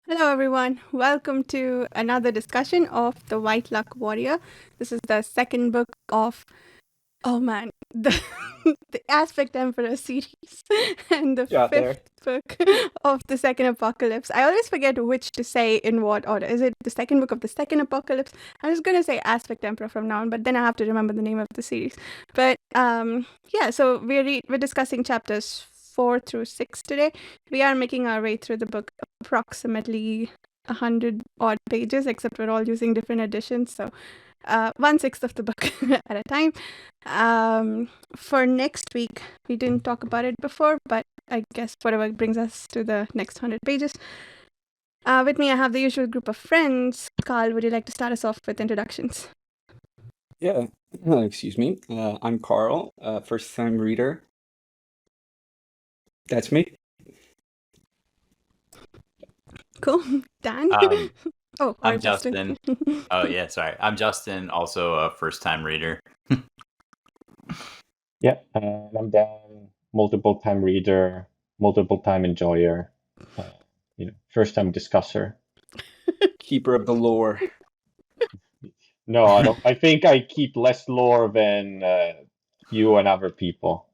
Hello, everyone. Welcome to another discussion of The White Luck Warrior. This is the second book of, oh man, the Aspect Emperor series and the Got there. fifth book of the second apocalypse. I always forget which to say in what order. Is it the second book of the second apocalypse? I'm just going to say Aspect Emperor from now on, but then I have to remember the name of the series. But yeah, so we're discussing chapters 4 through 6 today. We are making our way through the book, approximately 100 odd pages, except we're all using different editions. So 1/6 of the book at a time. For next week, we didn't talk about it before, but I guess whatever brings us to the next 100 pages. With me, I have the usual group of friends. Carl, would you like to start us off with introductions? Yeah, excuse me. I'm Carl, first-time reader. That's me. Cool. Dan? Um, or I'm Justin. Justin. Oh yeah, sorry. I'm Justin, also a first-time reader. Yeah, I'm Dan, multiple time reader, multiple time enjoyer, first time discusser. Keeper of the lore. No, I don't. I think I keep less lore than you and other people.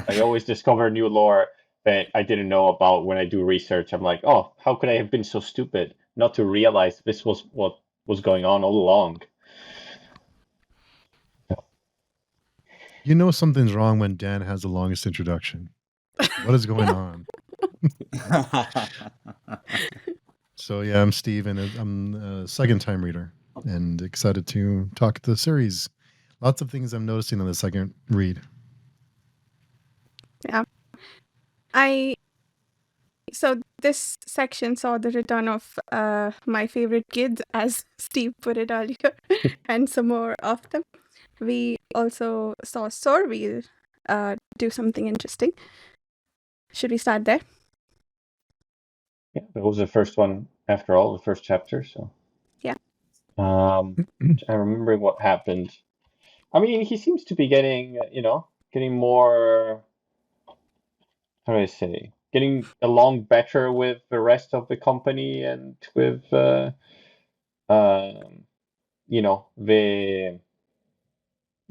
I always discover new lore that I didn't know about when I do research. I'm like, oh, how could I have been so stupid not to realize this was what was going on all along? You know something's wrong when Dan has the longest introduction. What is going on? So yeah, I'm Steve, and I'm a second-time reader, and excited to talk the series. Lots of things I'm noticing on the second read. Yeah. So this section saw the return of my favorite kids, as Steve put it earlier, and some more of them. We also saw Sorwheel do something interesting. Should we start there? Yeah, that was the first one after all, the first chapter. So Yeah. I'm remembering what happened. I mean, he seems to be getting, getting more, how do I say, getting along better with the rest of the company and with, the,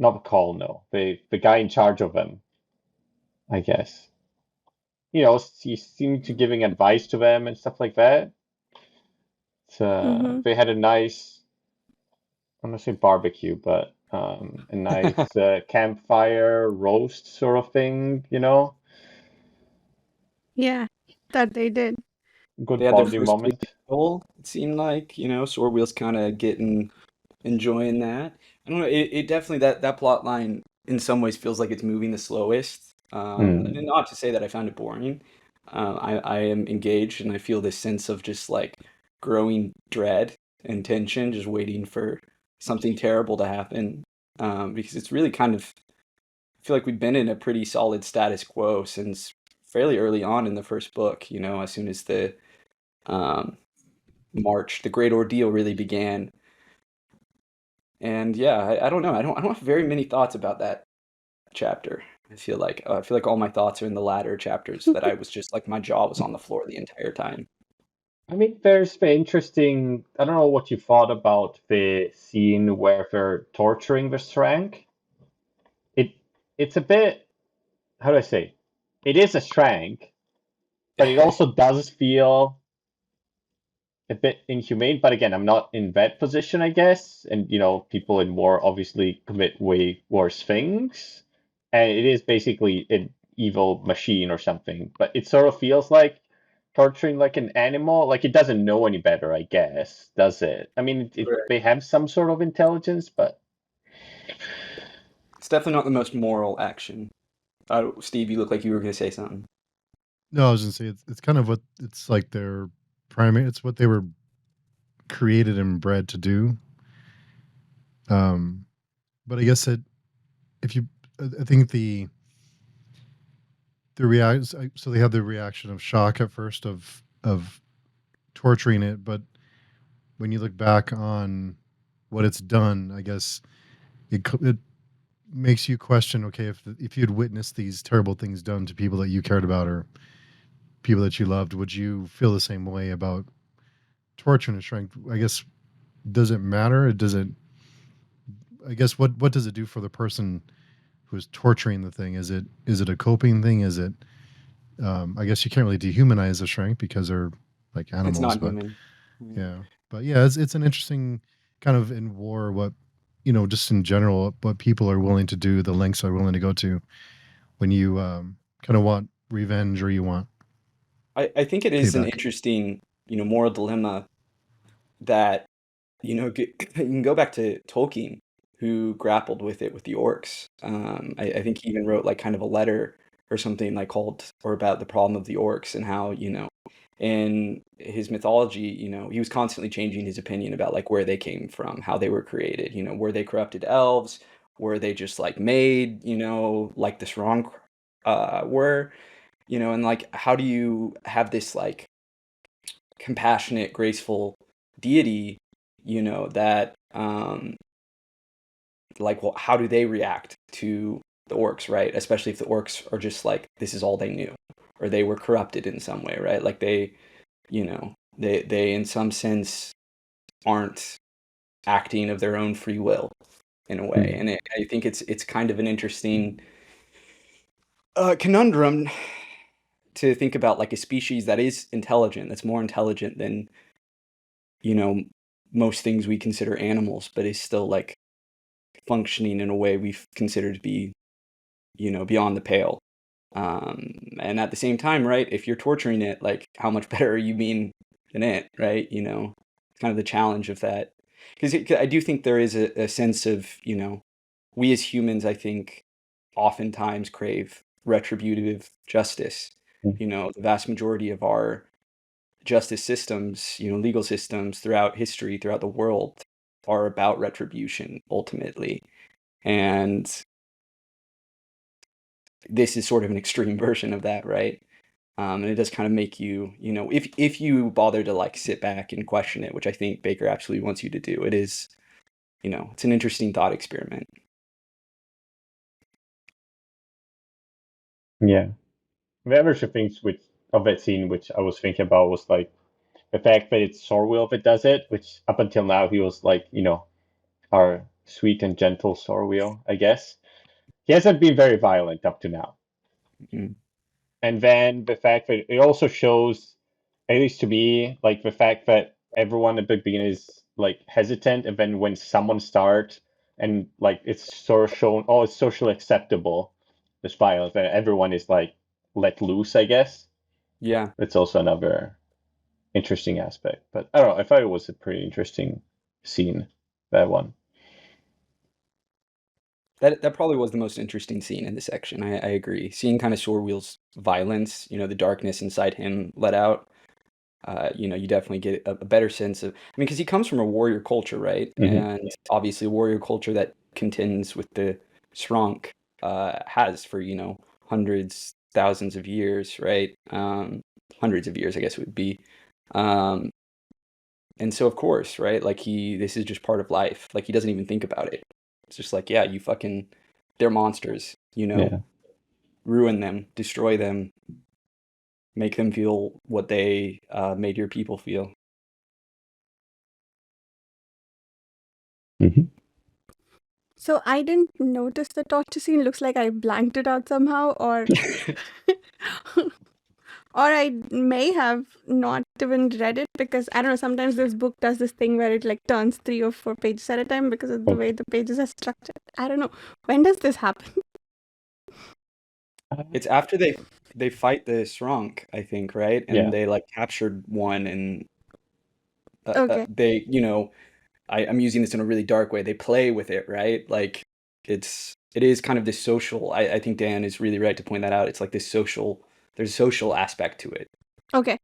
not the call, no, the guy in charge of them, I guess. He seemed to giving advice to them and stuff like that. They had a nice, I'm not say barbecue, but a nice campfire roast sort of thing, Yeah, that they did. good They had their bonding first big moment. goal, it seemed like, Swordwheel's kind of enjoying that. I don't know, it definitely, that plot line in some ways feels like it's moving the slowest. And not to say that I found it boring. I am engaged and I feel this sense of just like growing dread and tension, just waiting for something terrible to happen. Because it's really kind of, I feel like we've been in a pretty solid status quo since fairly early on in the first book, as soon as the the Great Ordeal really began. And yeah, I don't know. I don't have very many thoughts about that chapter. I feel like all my thoughts are in the latter chapters that I was just like my jaw was on the floor the entire time. I mean, there's the interesting, I don't know what you thought about the scene where they're torturing the Shrank. It's a bit, how do I say? It is a Shrank, but it also does feel a bit inhumane. But again, I'm not in that position, I guess. And people in war obviously commit way worse things. And it is basically an evil machine or something. But it sort of feels like torturing like an animal. Like it doesn't know any better, I guess, does it? I mean, they have some sort of intelligence, but It's definitely not the most moral action. Steve, you look like you were going to say something. No, I was gonna say it's kind of what it's like their primary. It's what they were created and bred to do. But I guess if you, I think the react. So they have the reaction of shock at first of torturing it, but when you look back on what it's done, I guess it makes you question. Okay, if you'd witnessed these terrible things done to people that you cared about or people that you loved, would you feel the same way about torturing a shrink, I guess, does it matter? I guess what does it do for the person who's torturing the thing? Is it a coping thing? Is it I guess you can't really dehumanize a shrink because they're like animals, It's not but human. yeah. But yeah, it's an interesting kind of in war what just in general what people are willing to do, the lengths they're willing to go to when you kind of want revenge or you want I think it is an payback. interesting, moral dilemma that, you can go back to Tolkien, who grappled with it with the orcs. I think he even wrote like kind of a letter or something like called or about the problem of the orcs and how, in his mythology, he was constantly changing his opinion about like where they came from, how they were created, were they corrupted elves? Were they just like made, like the Srong were, and like how do you have this like compassionate, graceful deity, that like, well, how do they react to the orcs, right? Especially if the orcs are just like this is all they knew, or they were corrupted in some way, right? Like they, they in some sense aren't acting of their own free will in a way, and I think it's kind of an interesting conundrum to think about, like a species that is intelligent, that's more intelligent than most things we consider animals, but is still like functioning in a way we consider to be beyond the pale. And at the same time, right, if you're torturing it, like how much better are you being than it, right? Kind of the challenge of that, because I do think there is a sense of we as humans, I think, oftentimes crave retributive justice. The vast majority of our justice systems, legal systems throughout history, throughout the world, are about retribution ultimately. And this is sort of an extreme version of that, right? And it does kind of make you, if you bother to like sit back and question it, which I think Bakker absolutely wants you to do, it is, it's an interesting thought experiment. Yeah. The other things of that scene which I was thinking about was like the fact that it's Sorwell that does it, which up until now he was like, our sweet and gentle Sorwell, I guess. He hasn't been very violent up to now. Mhm. And then the fact that it also shows, at least to me, like the fact that everyone at the beginning is like hesitant, and then when someone starts and like it's sort of shown, oh, it's socially acceptable, this violence, then everyone is like let loose, I guess. Yeah. It's also another interesting aspect. But I don't know, I thought it was a pretty interesting scene, that one. That probably was the most interesting scene in the section. I agree. Seeing kind of Sorwheel's violence, the darkness inside him let out. You definitely get a better sense of, I mean, because he comes from a warrior culture, right? And obviously a warrior culture that contends with the Srank has for, hundreds, thousands of years, right? Hundreds of years, I guess it would be. And so, of course, right? Like this is just part of life. Like he doesn't even think about it. It's just like, yeah, they're monsters, Yeah. ruin them, destroy them, make them feel what they made your people feel. So I didn't notice the torture scene. Looks like I blanked it out somehow, or or I may have not even read it because I don't know. Sometimes this book does this thing where it like turns 3 or 4 pages at a time because of the way the pages are structured. I don't know. When does this happen? It's after they fight the Srank, I think, right? And Yeah. they like captured one, and Okay. they, I'm using this in a really dark way. They play with it, right? Like it is kind of this social. I think Dan is really right to point that out. It's like this social. There's a social aspect to it. Okay.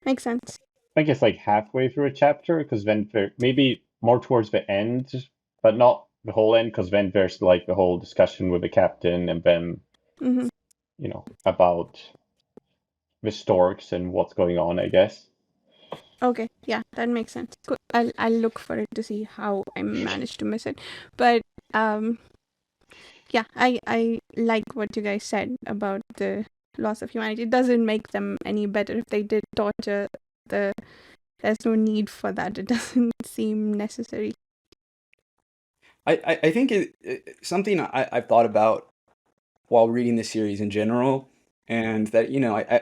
Makes sense. I guess like halfway through a chapter, because then maybe more towards the end, but not the whole end, because then there's like the whole discussion with the captain and then, Mm-hmm. About the storks and what's going on, I guess. Okay, yeah, that makes sense. Cool. I'll look for it to see how I managed to miss it. But yeah, I like what you guys said about the loss of humanity. It doesn't make them any better if they did torture the there's no need for that. It doesn't seem necessary. I think something I've thought about while reading the series in general, and that,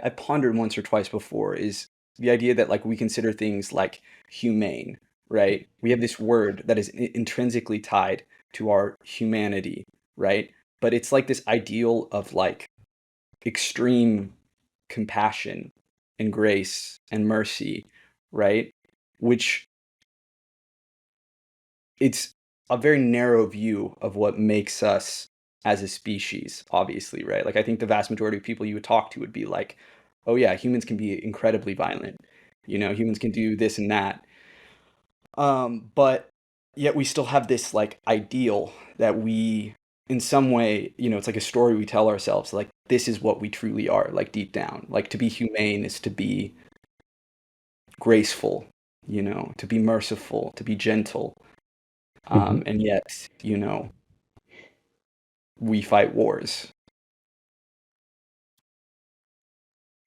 I pondered once or twice before, is the idea that like we consider things like humane, right? We have this word that is intrinsically tied to our humanity, right? But it's like this ideal of like extreme compassion and grace and mercy, right? Which it's a very narrow view of what makes us as a species, obviously, right? Like I think the vast majority of people you would talk to would be like, oh yeah, humans can be incredibly violent. Humans can do this and that. But yet we still have this like ideal that we, in some way, it's like a story we tell ourselves, like this is what we truly are, like deep down. Like to be humane is to be graceful, to be merciful, to be gentle. And yet, we fight wars.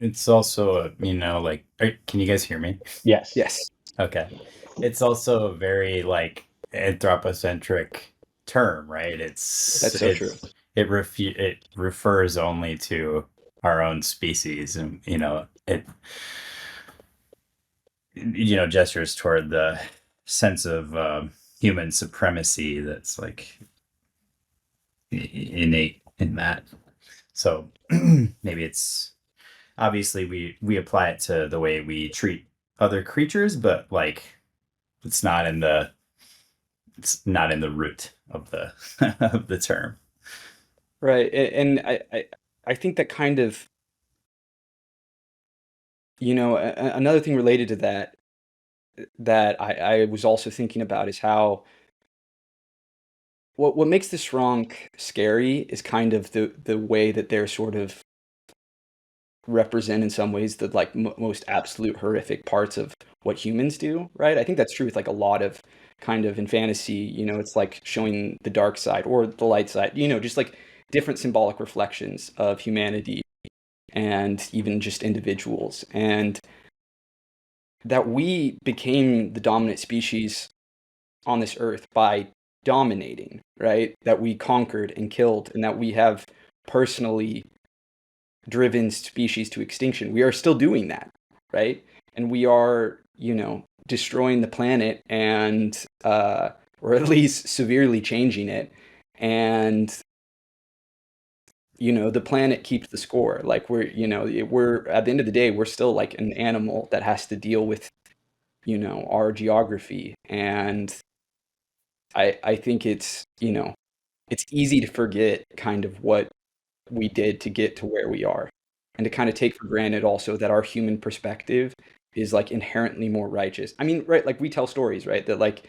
It's also, like, can you guys hear me? Yes. Yes. Okay. It's also a very like anthropocentric term, right? That's so true. It refers only to our own species, and it gestures toward the sense of human supremacy that's like innate in that. So maybe it's obviously we apply it to the way we treat other creatures, but like it's not in the root of the of the term. Right. And I think that kind of, another thing related to that I was also thinking about is how what makes the Shrunk scary is kind of the way that they're sort of represent in some ways the like most absolute horrific parts of what humans do, right? I think that's true with like a lot of kind of in fantasy, it's like showing the dark side or the light side, just like different symbolic reflections of humanity and even just individuals. And that we became the dominant species on this earth by dominating, right? That we conquered and killed, and that we have personally driven species to extinction. We are still doing that, right? And we are, destroying the planet and, or at least severely changing it. And, the planet keeps the score. Like we're at the end of the day, we're still like an animal that has to deal with, our geography. And I think it's, it's easy to forget kind of what we did to get to where we are, and to kind of take for granted also that our human perspective is like inherently more righteous. I mean, right, like we tell stories, right, that like,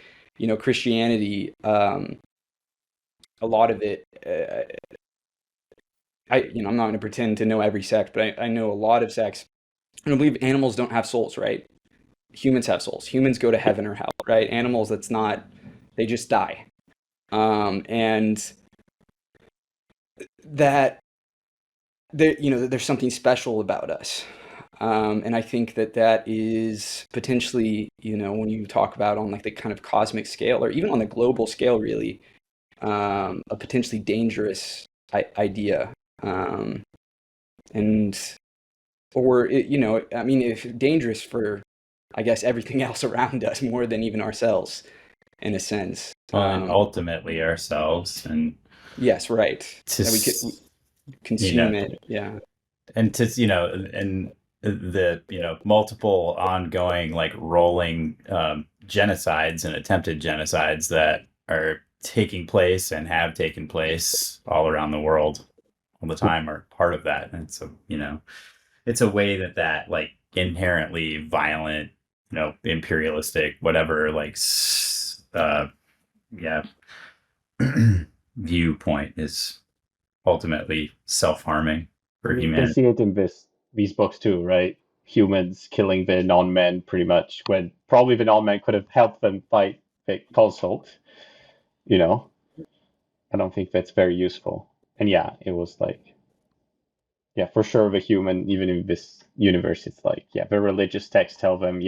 Christianity, a lot of it, I'm not going to pretend to know every sect, but I know a lot of sects. I don't believe animals don't have souls, right? Humans have souls. Humans go to heaven or hell, right? Animals, that's not, they just die. And that there, there's something special about us. And I think that is potentially, when you talk about on like the kind of cosmic scale or even on the global scale, really, a potentially dangerous idea. And, or, I mean, if dangerous for, I guess, everything else around us more than even ourselves, in a sense. And ultimately ourselves, and yes, right. That we could consume it, yeah. And to and the multiple ongoing like rolling genocides and attempted genocides that are taking place and have taken place all around the world all the time are part of that. And so it's a way that like inherently violent, imperialistic, whatever, like viewpoint is ultimately self-harming for You can humanity. see it in these books too, right? Humans killing the non-men pretty much, when probably the non-men could have helped them fight the consult. I don't think that's very useful. And yeah, it was like, yeah, for sure the human, even in this universe, it's like, yeah, the religious texts tell them,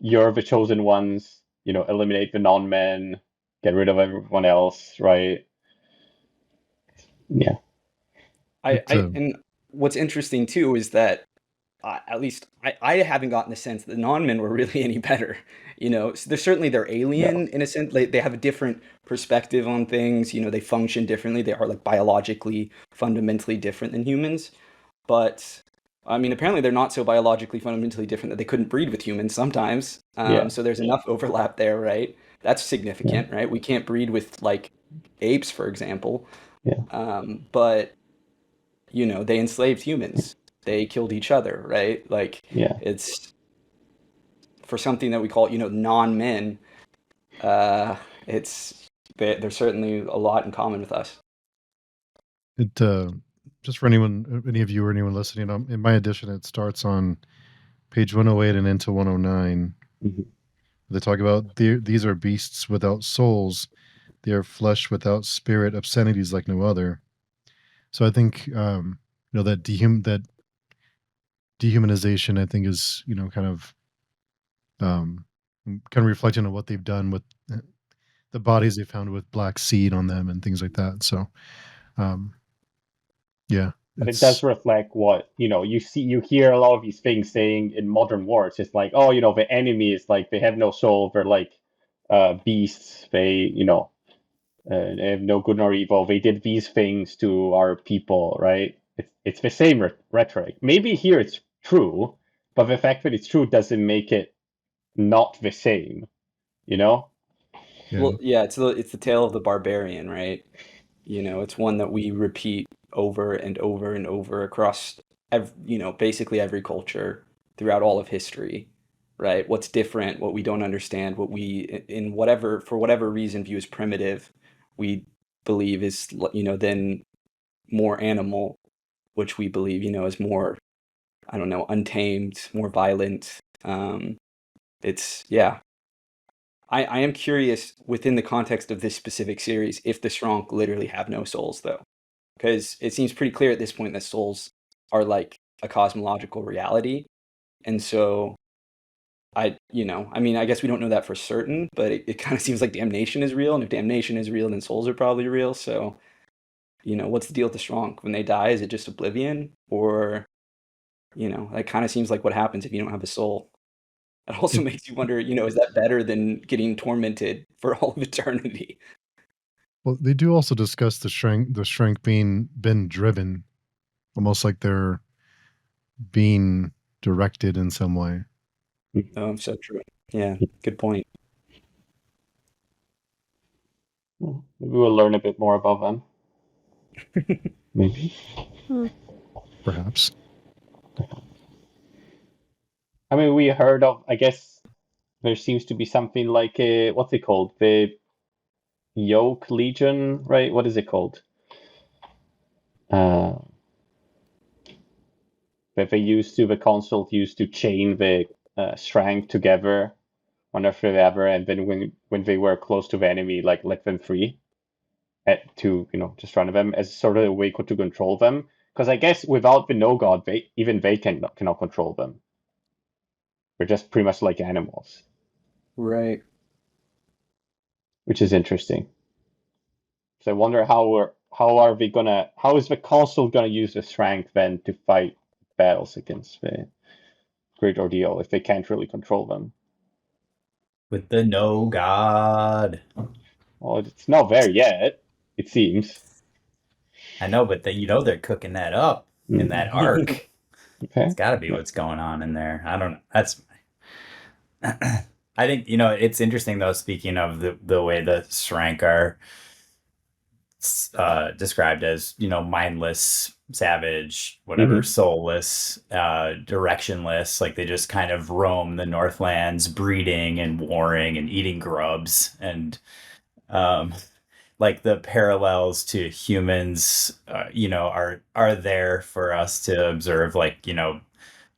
you're the chosen ones, eliminate the non-men, get rid of everyone else, right? Yeah. And what's interesting too is that at least I haven't gotten the sense that the non-men were really any better. So they're alien in a sense. They have a different perspective on things. They function differently. They are like biologically fundamentally different than humans. But I mean, apparently they're not so biologically fundamentally different that they couldn't breed with humans sometimes. So there's enough overlap there, right? That's significant, right? We can't breed with like apes, for example. Yeah. But they enslaved humans. They killed each other, right? Like, it's for something that we call, non-men. There's certainly a lot in common with us. It just for any of you or anyone listening, in my edition, it starts on page 108 and into 109. Mm-hmm. They talk about these are beasts without souls. They are flesh without spirit, obscenities like no other. So I think that dehumanization, I think, is kind of reflecting on what they've done with the bodies they found with black seed on them and things like that. So, yeah. But it does reflect what, you hear a lot of these things saying in modern wars. It's like, oh, the enemy is like, they have no soul. They're like beasts. They, they have no good nor evil. They did these things to our people, right? It's the same rhetoric. Maybe here it's true, but the fact that it's true doesn't make it not the same, Yeah. Well, yeah, it's the tale of the barbarian, right? It's one that we repeat over and over and over across basically every culture throughout all of history, right? What's different, what we don't understand, what we for whatever reason view as primitive, we believe is then more animal, which we believe is more, I don't know, untamed, more violent. I am curious within the context of this specific series if the Strong literally have no souls, though, because it seems pretty clear at this point that souls are like a cosmological reality, and so I mean, I guess we don't know that for certain, but it kind of seems like damnation is real, and if damnation is real, then souls are probably real. So, what's the deal with the Strong when they die? Is it just oblivion, or that kind of seems like what happens if you don't have a soul. It also makes you wonder, is that better than getting tormented for all of eternity? Well, they do also discuss the shrink being been driven, almost like they're being directed in some way. Oh, so true. Yeah, good point. Maybe we'll learn a bit more about them. Maybe. Perhaps. I mean, we heard of, I guess there seems to be something like what's it called? The Yoke Legion, right? What is it called? That the Council used to chain the Strang together whenever they ever, and then when they were close to the enemy, like let them free to just run them as sort of a way to control them. Because I guess without the No God, they cannot control them. They're just pretty much like animals. Right. Which is interesting. So I wonder how is the Council gonna use the strength then to fight battles against the Great Ordeal if they can't really control them? With the No God. Well, it's not there yet, it seems. I know, but they're cooking that up in that arc. Okay. It's got to be what's going on in there. I don't know. That's. I think it's interesting though. Speaking of the way the Shrank are described as mindless, savage, whatever, soulless, directionless. Like they just kind of roam the Northlands, breeding and warring and eating grubs, and like the parallels to humans, are there for us to observe. Like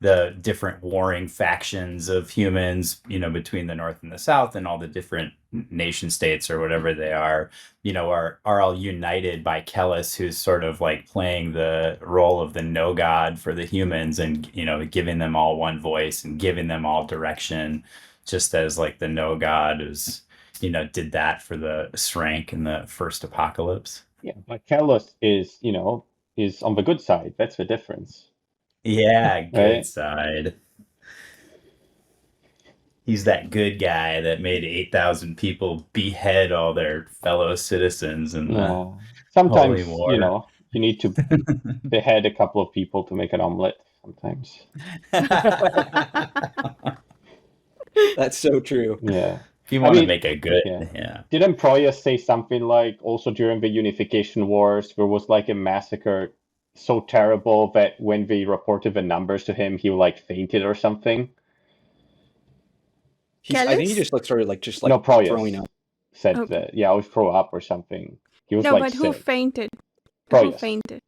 the different warring factions of humans, between the North and the South, and all the different nation states or whatever they are all united by Kellis, who's sort of like playing the role of the No God for the humans, and giving them all one voice and giving them all direction. just as like the no god is, did that for the Shrank in the first apocalypse. Yeah, but Kalos is on the good side. That's the difference, Yeah, good right? side. He's that good guy that made 8,000 people behead all their fellow citizens in the Yeah. Holy Sometimes, War. you need to behead a couple of people to make an omelet. Sometimes. That's so true. Yeah. If you I want to mean, make a good, yeah. yeah. Didn't Proyas say something like also during the Unification Wars, there was like a massacre so terrible that when they reported the numbers to him, he like fainted or something? I think he Kellis? just like started like just No, like throwing Proyas up. said Okay. that. Yeah, I would throw up or something. He was No, like but who sick. fainted? Who Proyas. fainted?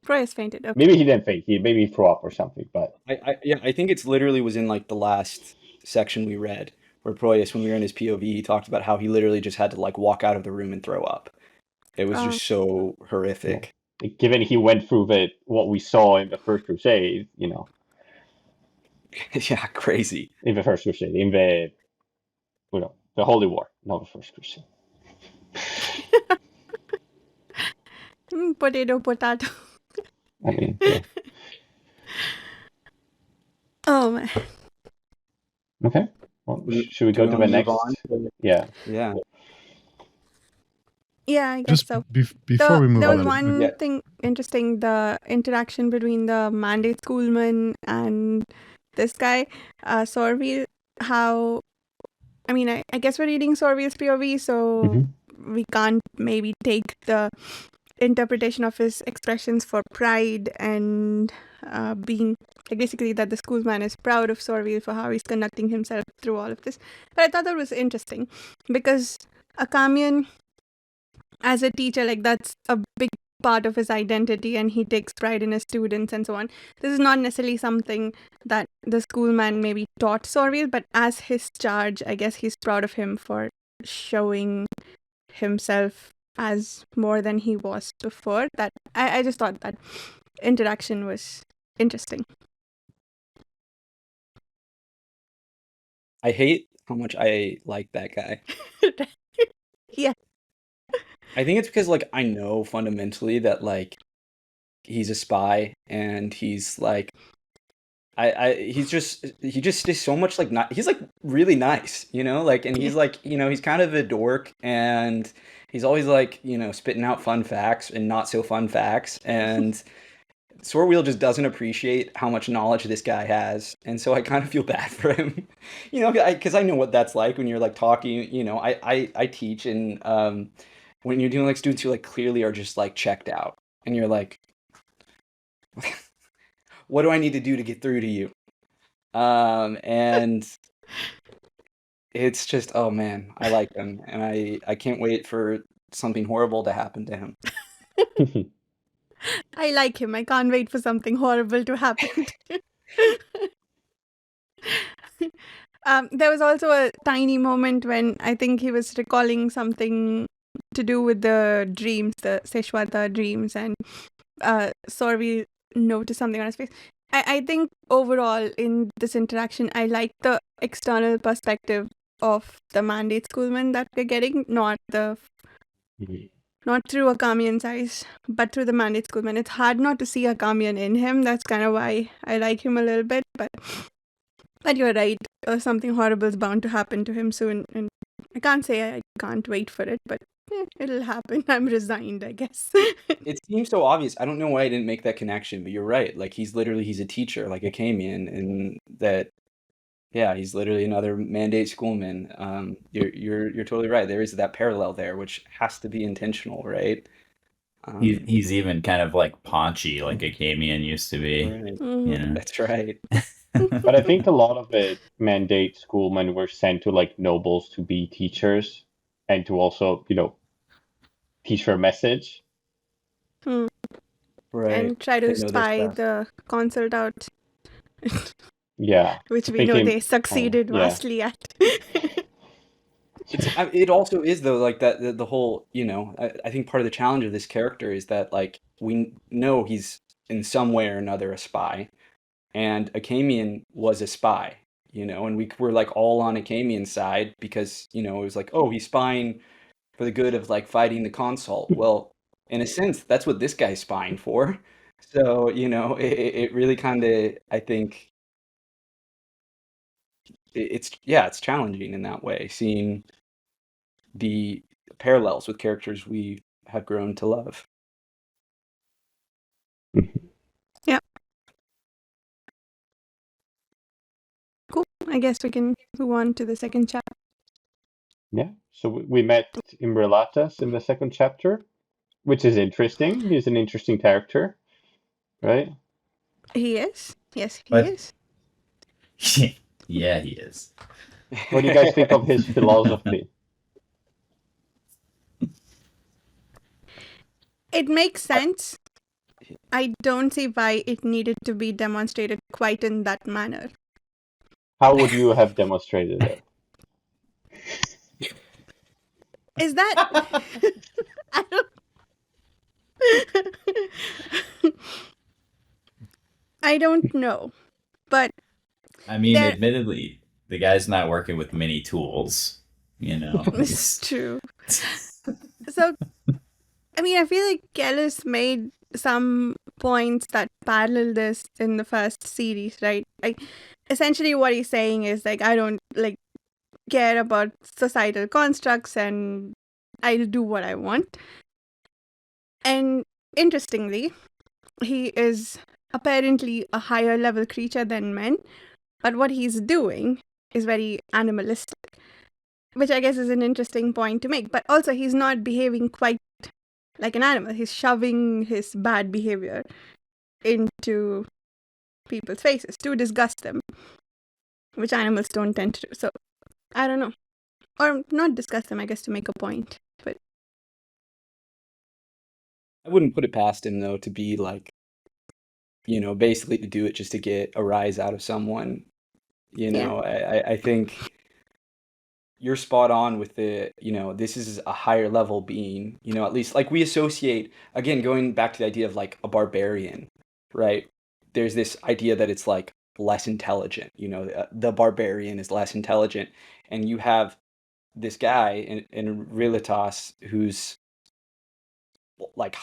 Proyas fainted. Okay. Maybe he didn't faint. He maybe threw up or something. But I think it's literally was in like the last section we read where Proyas, when we were in his POV, he talked about how he literally just had to like walk out of the room and throw up. It was just so horrific. given he went through what we saw in the First Crusade, Yeah, crazy. in the First Crusade, in the the Holy War, not the First Crusade. Potato. I mean, yeah. Oh man. Okay. Well, should we Do go we to wanna the move next? on? Yeah. Yeah. Yeah, I guess Just so. before we move There was on, one Yeah. thing interesting, the interaction between the mandate schoolman and this guy, Sorville, how, I mean, I guess we're reading Sorville's POV, so Mhm. we can't maybe take the interpretation of his expressions for pride and being, like basically that the schoolman is proud of Sorville for how he's conducting himself through all of this. But I thought that was interesting because Akamian, as a teacher, like that's a big part of his identity and he takes pride in his students and so on. This is not necessarily something that the schoolman maybe taught Sorville, but as his charge, I guess he's proud of him for showing himself as more than he was before. That I just thought that interaction was interesting. I hate how much I like that guy. Yeah. I think it's because like I know fundamentally that like he's a spy and he's like he just is so much like not he's like really nice, like, and he's like, he's kind of a dork and he's always like, spitting out fun facts and not so fun facts, and Sorwheel just doesn't appreciate how much knowledge this guy has, and so I kind of feel bad for him, because I know what that's like when you're like talking, I teach, and when you're doing like students who like clearly are just like checked out, and you're like, what do I need to do to get through to you? And it's just, oh man, I like him, and I can't wait for something horrible to happen to him. I like him. I can't wait for something horrible to happen. There was also a tiny moment when I think he was recalling something to do with the dreams, the Seshwata dreams, and Sorvi noticed something on his face. I think overall in this interaction, I like the external perspective of the mandate schoolman that we're getting, not through Akamian's eyes, but through the mandate schoolman. It's hard not to see Akamian in him. That's kind of why I like him a little bit. But you're right. Something horrible is bound to happen to him soon. And I can't say I can't wait for it, but it'll happen. I'm resigned, I guess. It seems so obvious. I don't know why I didn't make that connection, but you're right. Like he's a teacher, like Akamian, and that, yeah, he's literally another mandate schoolman. You're totally right. There is that parallel there, which has to be intentional, right? He's even kind of like paunchy, like Akamian used to be. Right. That's right. But I think a lot of the mandate schoolmen were sent to like nobles to be teachers and to also, teach their message. Right. And try to spy the consult out. Yeah. Which we know they succeeded vastly at. It also is though, like that the whole, I think part of the challenge of this character is that like we know he's in some way or another a spy, and Akamian was a spy, and we were like all on Akamian's side because, it was like, oh, he's spying for the good of like fighting the consult. Well, in a sense, that's what this guy's spying for. So, it really kind of, I think it's challenging in that way, seeing the parallels with characters we have grown to love. Yeah. Cool. I guess we can move on to the second chapter. Yeah. So we met Imrelatas in the second chapter, which is interesting. He's an interesting character, right? He is. Yes, he But- is. Yeah, he is. What do you guys think of his philosophy? It makes sense. I don't see why it needed to be demonstrated quite in that manner. How would you have demonstrated it? Is that... I don't... I don't know. But I mean, There- admittedly, the guy's not working with many tools, it's true. So, I mean, I feel like Kellis made some points that parallel this in the first series, right? Like, essentially what he's saying is, like, I don't, like, care about societal constructs and I'll do what I want. And interestingly, he is apparently a higher level creature than men, but what he's doing is very animalistic, which I guess is an interesting point to make. But also, he's not behaving quite like an animal. He's shoving his bad behavior into people's faces to disgust them, which animals don't tend to do. So, I don't know. Or not disgust them, I guess, to make a point. But I wouldn't put it past him, though, to be like, basically to do it just to get a rise out of someone. I think you're spot on with the, this is a higher level being, at least like we associate, again, going back to the idea of like a barbarian, right? There's this idea that it's like less intelligent, the barbarian is less intelligent. And you have this guy in Realitas who's like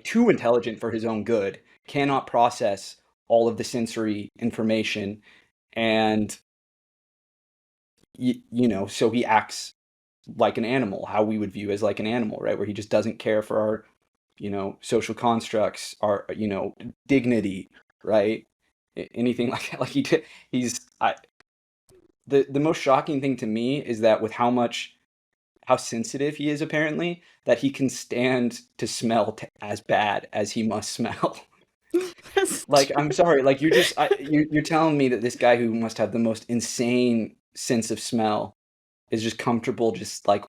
too intelligent for his own good, cannot process all of the sensory information, and so he acts like an animal, how we would view as like an animal, right? Where he just doesn't care for our, social constructs, our, dignity, right? Anything like that. Like the most shocking thing to me is that with how sensitive he is, apparently, that he can stand to smell as bad as he must smell. Like, I'm sorry, like you're telling me that this guy who must have the most insane sense of smell is just comfortable just like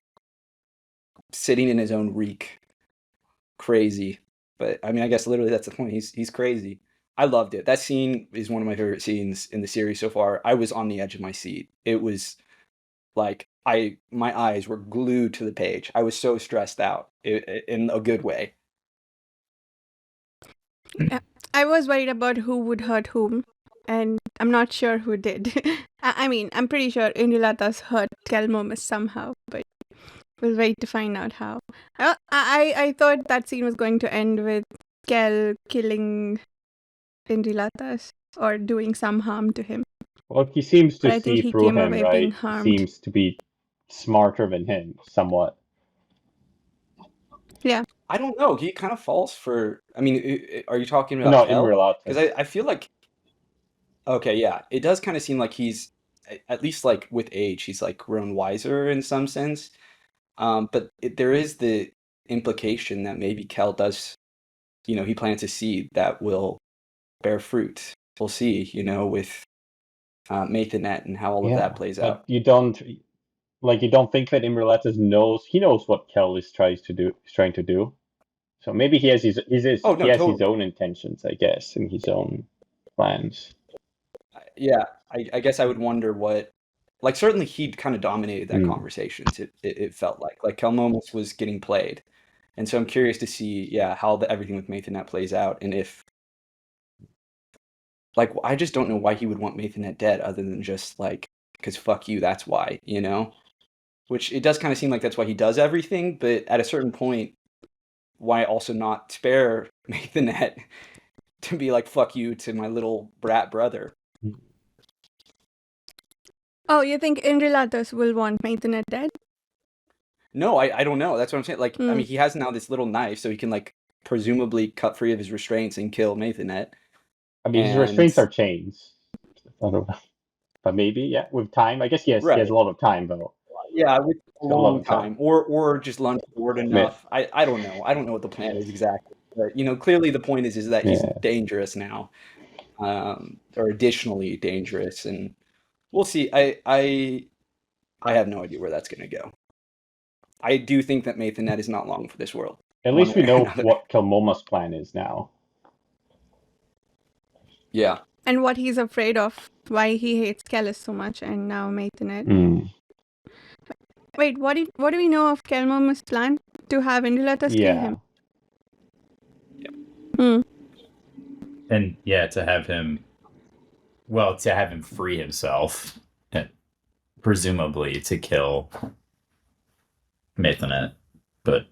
sitting in his own reek. Crazy. But I mean, I guess literally that's the point. He's crazy. I loved it. That scene is one of my favorite scenes in the series so far. I was on the edge of my seat. It was like my eyes were glued to the page. I was so stressed out in a good way. yeah, I was worried about who would hurt whom, and I'm not sure who did. I mean, I'm pretty sure Indulatas hurt Kelmomus somehow, but we'll wait to find out how. I thought that scene was going to end with Kel killing Indulatas or doing some harm to him. Well, he seems But to I think see he through came him, away being right? He harmed. seems to be smarter than him, somewhat. Yeah. I don't know. He kind of falls for. I mean, are you talking about No, Kel? Imrelatas. Because I feel like. Okay, yeah, it does kind of seem like he's, at least like with age, he's like grown wiser in some sense. But there is the implication that maybe Kel does, he plants a seed that will bear fruit. We'll see, with Mathanet and how all of that plays out. But you don't think that Imrelatas knows. He knows what Kel is trying to do. So maybe he has his Oh, no, he has his totally. own intentions, I guess, and his own plans. Yeah, I guess I would wonder what, like, certainly he kind of dominated that conversations. It felt like Kelmomus was getting played, and so I'm curious to see, yeah, how everything with Mathanet plays out, and if like, I just don't know why he would want Maithanet dead other than just like, because fuck you, that's why, you know? Which it does kind of seem like that's why he does everything, but at a certain point, why also not spare Maithanet to be like, fuck you to my little brat brother? Oh, you think Indrilatus will want Maithanet dead? No, I don't know. That's what I'm saying. Like, I mean, he has now this little knife, so he can like presumably cut free of his restraints and kill Maithanet. I mean, his restraints are chains. I don't know. But maybe, yeah, with time. I guess he has a lot of time, though. Yeah, with a long time. Or just lunge forward enough. I don't know. I don't know what the plan is exactly. But, you know, clearly the point is that he's dangerous now. Or additionally dangerous. And we'll see. I have no idea where that's going to go. I do think that Maithanet is not long for this world. At least we know what Kelmoma's plan is now. Yeah. And what he's afraid of, why he hates Kellis so much, and now Maithanet. Wait, what do we know of Kelmoma's plan? To have Indrilatus kill him? Yeah. And to have him free himself, presumably to kill Maithanet. But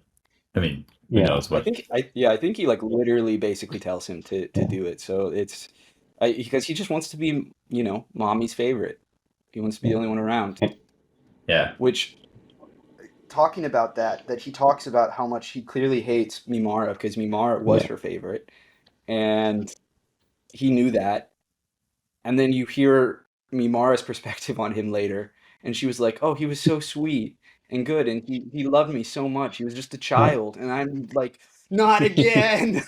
I mean, who knows what? I think he like literally basically tells him to do it. So it's because he just wants to be, you know, mommy's favorite. He wants to be the only one around. Yeah. Which, talking about that he talks about how much he clearly hates Mimara because Mimara was her favorite, and he knew that. And then you hear Mimara's perspective on him later, and she was like, "Oh, he was so sweet and good, and he loved me so much. He was just a child." And I'm like, "Not again!"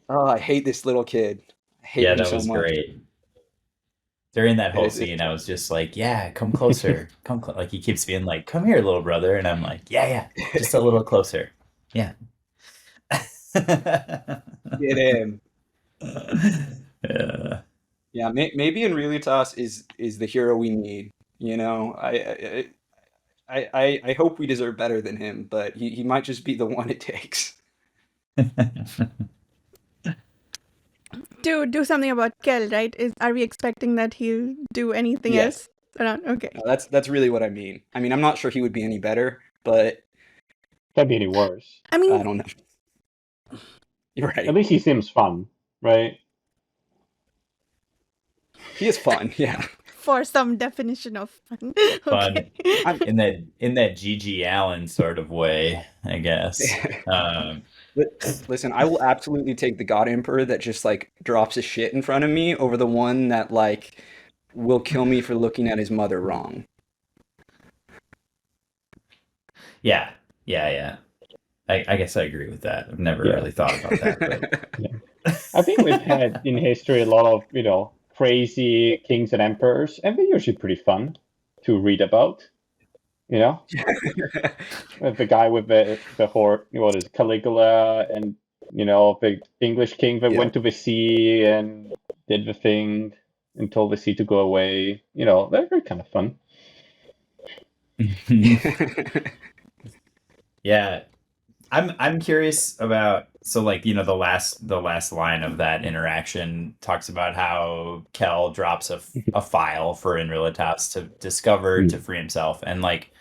Oh, I hate this little kid. I hate him so much. Yeah, that was great. During that whole scene, I was just like, "Yeah, come closer, come like he keeps being like, "Come here, little brother," and I'm like, "Yeah, just a little closer." Yeah. Get him. Yeah. Yeah, maybe Enrilitas is the hero we need. You know, I hope we deserve better than him, but he might just be the one it takes. To do something about Kel, right? Are we expecting that he'll do anything else? Okay. No, that's really what I mean. I mean, I'm not sure he would be any better, but can't be any worse. I mean, I don't know. You're right. At least he seems fun, right? He is fun, yeah. For some definition of fun. Fun in that G.G. Allen sort of way, I guess. Listen, I will absolutely take the God Emperor that just like drops his shit in front of me over the one that like will kill me for looking at his mother wrong. Yeah. I guess I agree with that. I've never really thought about that. But... I think we've had in history a lot of, you know, crazy kings and emperors, and they're usually pretty fun to read about. You know, the guy with the horse, what is it, Caligula, and you know, the English king that went to the sea and did the thing and told the sea to go away. You know, they're kind of fun. Yeah, I'm curious about, so like, you know, the last line of that interaction talks about how Kel drops a file for Enrilitas to discover to free himself, and like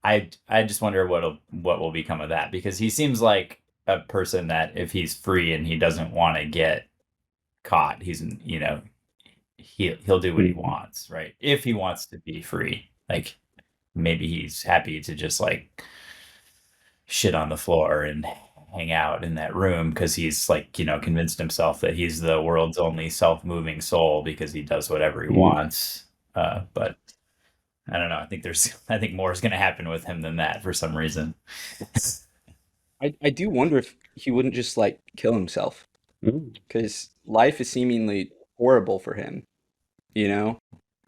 I just wonder what will become of that, because he seems like a person that if he's free and he doesn't want to get caught, he's, you know, he'll do what he wants, right? If he wants to be free, like maybe he's happy to just like shit on the floor and hang out in that room because he's like, you know, convinced himself that he's the world's only self-moving soul because he does whatever he wants. But I don't know. I think more is going to happen with him than that for some reason. I do wonder if he wouldn't just like kill himself, because life is seemingly horrible for him. You know,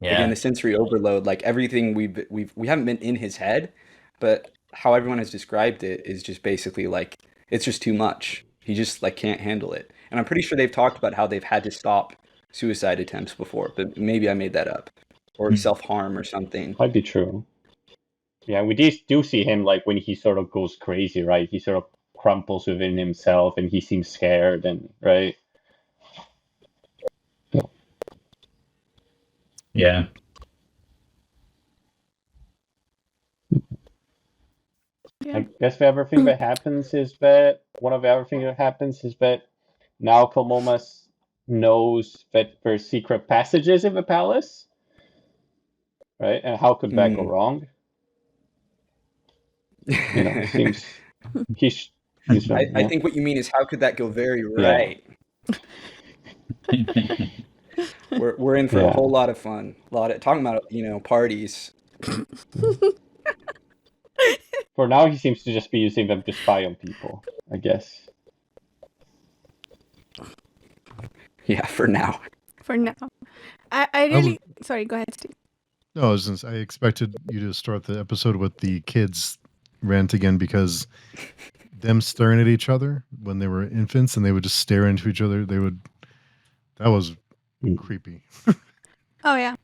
again, the sensory overload, like everything we haven't been in his head, but how everyone has described it is just basically like it's just too much. He just like can't handle it. And I'm pretty sure they've talked about how they've had to stop suicide attempts before, but maybe I made that up. Or self-harm or something. Might be true. Yeah, we do see him like when he sort of goes crazy, right? He sort of crumples within himself and he seems scared, and right? Yeah. Yeah. I guess the other thing that happens is that one of the other things that happens is that now Kalmomas knows that there's secret passages in the palace, right? And how could that go wrong? You know, it seems he's I think what you mean is how could that go very Yeah. right? We're in for a Yeah. whole lot of fun. Talking about, parties. For now, he seems to just be using them to spy on people, I guess. Yeah, for now. For now. I really sorry, go ahead, Steve. No, I expected you to start the episode with the kids rant again because them staring at each other when they were infants and they would just stare into each other. That was creepy. Oh yeah.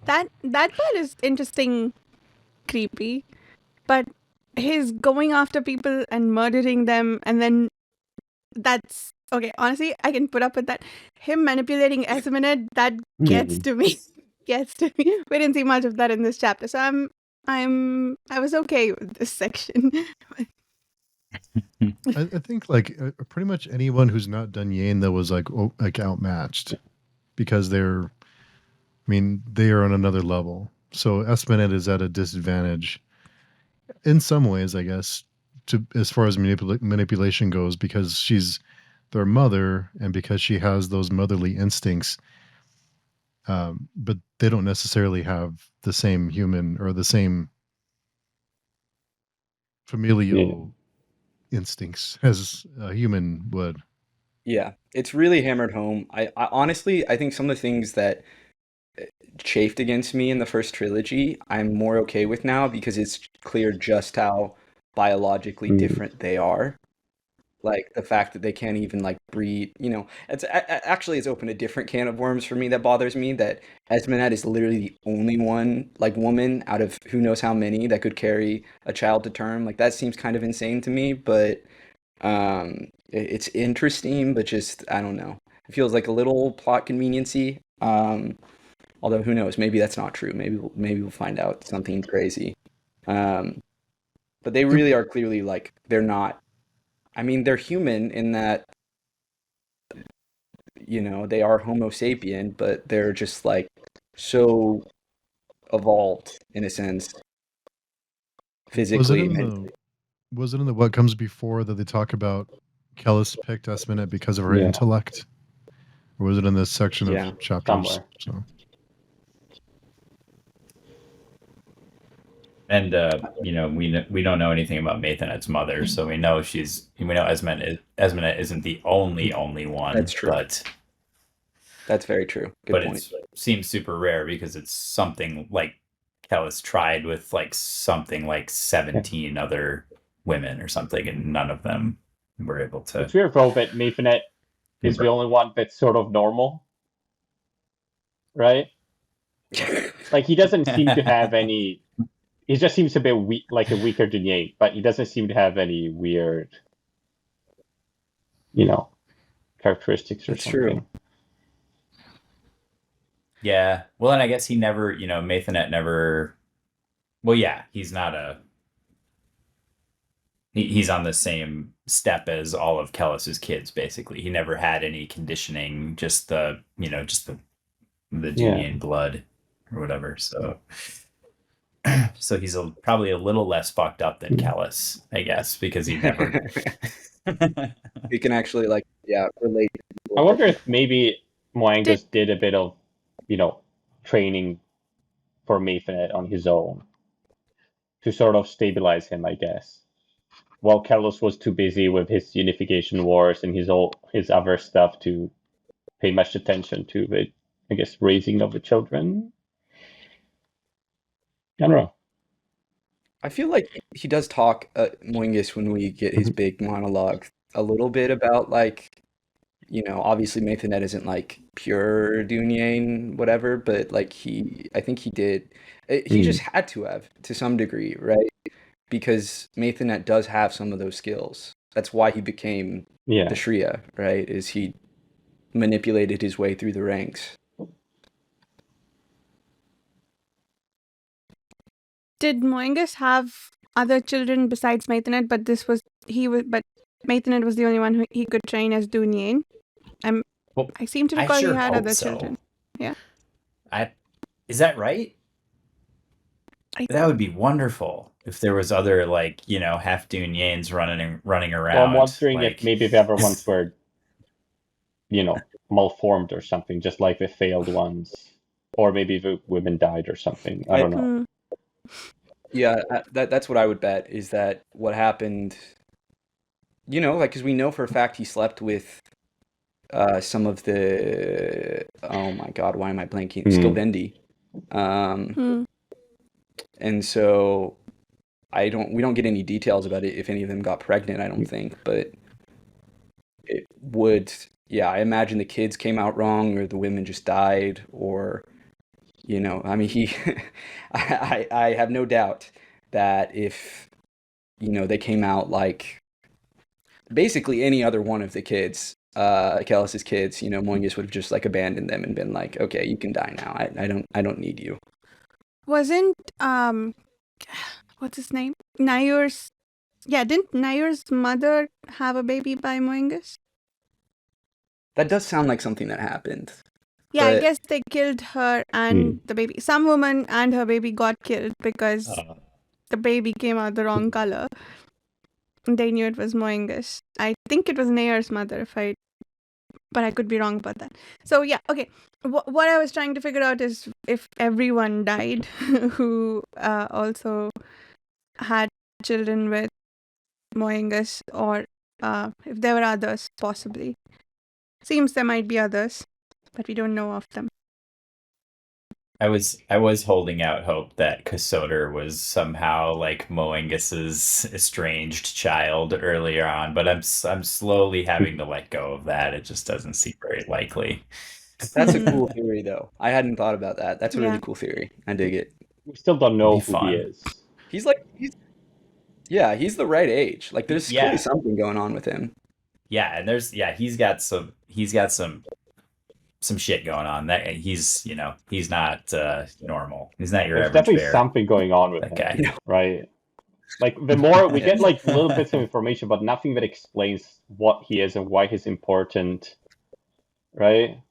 That part is interesting, creepy. But his going after people and murdering them, and then that's okay. Honestly, I can put up with that. Him manipulating Esminette, that gets to me. Gets to me. We didn't see much of that in this chapter, so I was okay with this section. I think pretty much anyone who's not done Yane though was like outmatched because they are on another level. So Esminette is at a disadvantage in some ways, I guess, as far as manipulation goes, because she's their mother and because she has those motherly instincts. But they don't necessarily have the same human or the same familial instincts as a human would. Yeah, it's really hammered home. I honestly, I think some of the things that chafed against me in the first trilogy, I'm more okay with now because it's clear just how biologically different they are. Like the fact that they can't even like breed, actually it's opened a different can of worms for me that bothers me, that Esminette is literally the only one, like, woman out of who knows how many that could carry a child to term. Like that seems kind of insane to me, but it's interesting, but just I don't know. It feels like a little plot conveniency. Although who knows? Maybe that's not true. Maybe we'll find out something crazy. But they really are clearly like they're not. I mean, they're human in that they are Homo sapien, but they're just like so evolved in a sense, physically, mentally. Was it in the What Comes Before that they talk about Kellis picked Esminette because of her intellect? Or was it in this section of chapters? Somewhere. So. And we don't know anything about Maythenet's mother, so we know Esminette isn't the only one. That's true. But that's very true. Good point. It seems super rare because it's something like Kellis tried with like something like 17 other women or something, and none of them were able to. It's weird though that Maythenet is the only one that's sort of normal, right? Like he doesn't seem to have any. He just seems a bit weak, like a weaker Denier, but he doesn't seem to have any weird, characteristics or something. True. Yeah. Well, and I guess he never, Maythenet never. Well, yeah, he's not he's on the same step as all of Kellis's kids, basically. He never had any conditioning, just the Denier blood or whatever. So he's probably a little less fucked up than Kellis, I guess, because he never. He can actually relate. I wonder if maybe Moangus did a bit of, training for Maythenet on his own to sort of stabilize him, I guess. While Kellis was too busy with his unification wars and his other stuff to pay much attention to the, I guess, raising of the children. I don't know. I feel like he does talk, Moingus, when we get his big monologue, a little bit about obviously Maythenet isn't like pure Dunyan, whatever, but like I think he did. He just had to have to some degree, right? Because Maythenet does have some of those skills. That's why he became the Shriya, right? Is he manipulated his way through the ranks. Did Moingus have other children besides Maithanet? But Maithanet was the only one who he could train as Dunyin. Well, I seem to I recall he sure had hope other so. children. Yeah. Is that right? That would be wonderful if there was other half Dunyanes running around. Well, I'm wondering like, if maybe the other ones were, malformed or something, just like the failed ones, or maybe the women died or something. I don't know. Yeah, that's what I would bet, is that what happened, because we know for a fact he slept with some of the, oh my God, why am I blanking? Skilvendi. And so we don't get any details about it, if any of them got pregnant, I don't think, but it would, I imagine the kids came out wrong, or the women just died, or, I mean, I have no doubt that if, they came out like basically any other one of the kids, Kellis's kids, Moingus would have just like abandoned them and been like, okay, you can die now. I don't need you. Wasn't what's his name? Didn't Nayur's mother have a baby by Moingus? That does sound like something that happened. Yeah, I guess they killed her and the baby. Some woman and her baby got killed because the baby came out the wrong color. They knew it was Moingus. I think it was Nayur's mother, but I could be wrong about that. So yeah, okay. What I was trying to figure out is if everyone died who also had children with Moingus, or if there were others, possibly. Seems there might be others, but we don't know of them. I was holding out hope that Casoter was somehow like Moingus's estranged child earlier on, but I'm slowly having to let go of that. It just doesn't seem very likely. That's a cool theory, though. I hadn't thought about that. That's a really cool theory. I dig it. We still don't know who he is. He's the right age. Like, there's clearly something going on with him. Yeah, and he's got some shit going on. That he's not normal. He's not your There's average definitely bear. something going on with That him, guy. right? Like, the more we get like little bits of information, but nothing that explains what he is and why he's important, right?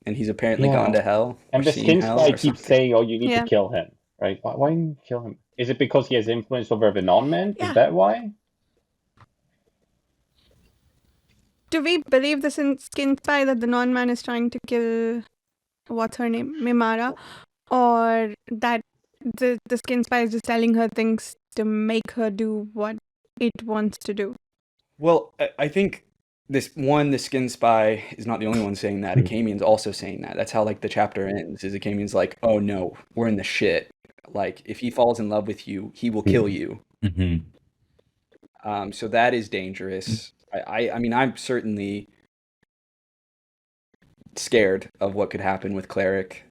And he's apparently gone to hell. And the skin spy keeps saying, "Oh, you need to kill him," right? Why do you kill him? Is it because he has influence over the non-men? Yeah. Is that why? Do we believe this in Skin Spy that the non-man is trying to kill, what's her name, Mimara, or that the Skin Spy is just telling her things to make her do what it wants to do? Well, I think the Skin Spy is not the only one saying that. Akamian's also saying that. That's how like the chapter ends. Is Akamian's like, oh no, we're in the shit. Like, if he falls in love with you, he will kill you. So that is dangerous. I mean, I'm certainly scared of what could happen with Cleric.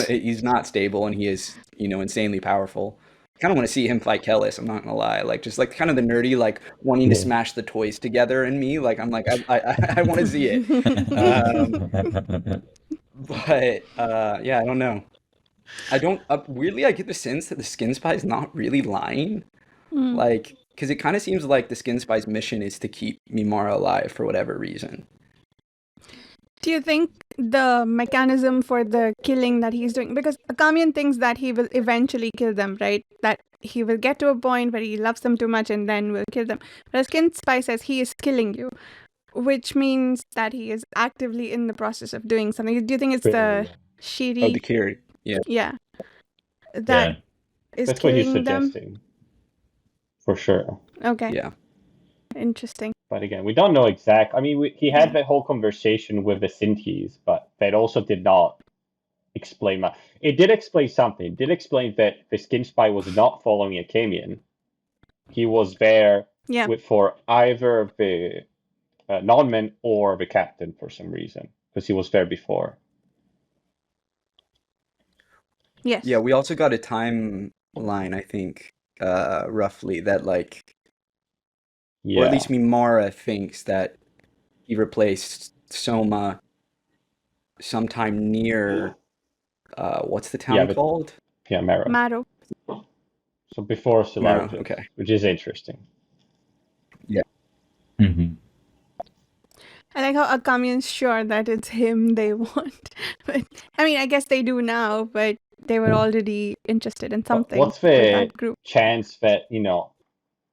He's not stable, and he is, insanely powerful. I kind of want to see him fight Kellis. I'm not gonna lie, like just like kind of the nerdy, like wanting to smash the toys together in me. Like I'm like I want to see it. But I don't know. I don't weirdly. I get the sense that the Skin Spy is not really lying. Like, because it kind of seems like the Skin Spy's mission is to keep Mimara alive for whatever reason. Do you think the mechanism for the killing that he's doing, because Akamian thinks that he will eventually kill them, right? That he will get to a point where he loves them too much and then will kill them. But Skin Spy says he is killing you, which means that he is actively in the process of doing something. Do you think it's the Shiri? Oh, the Kiri. Yeah. Yeah. That is That's what he's killing them? suggesting. For sure. Okay. Yeah. Interesting. But again, we don't know exact. I mean, he had that whole conversation with the Sintis, but that also did not explain much. It did explain something. It did explain that the Skin Spy was not following Akamian. He was there for either the non-men or the captain for some reason, because he was there before. Yes. Yeah, we also got a timeline, I think, roughly, that like, or at least Mimara thinks that he replaced Soma sometime near what's the town but called? yeah, Marrow. Marrow. So before Marrow, Solargis, okay. which is interesting. Mm-hmm. I like how Akamian's sure that it's him they want. But I mean, I guess they do now, but they were already interested in something What's with the that group. chance that,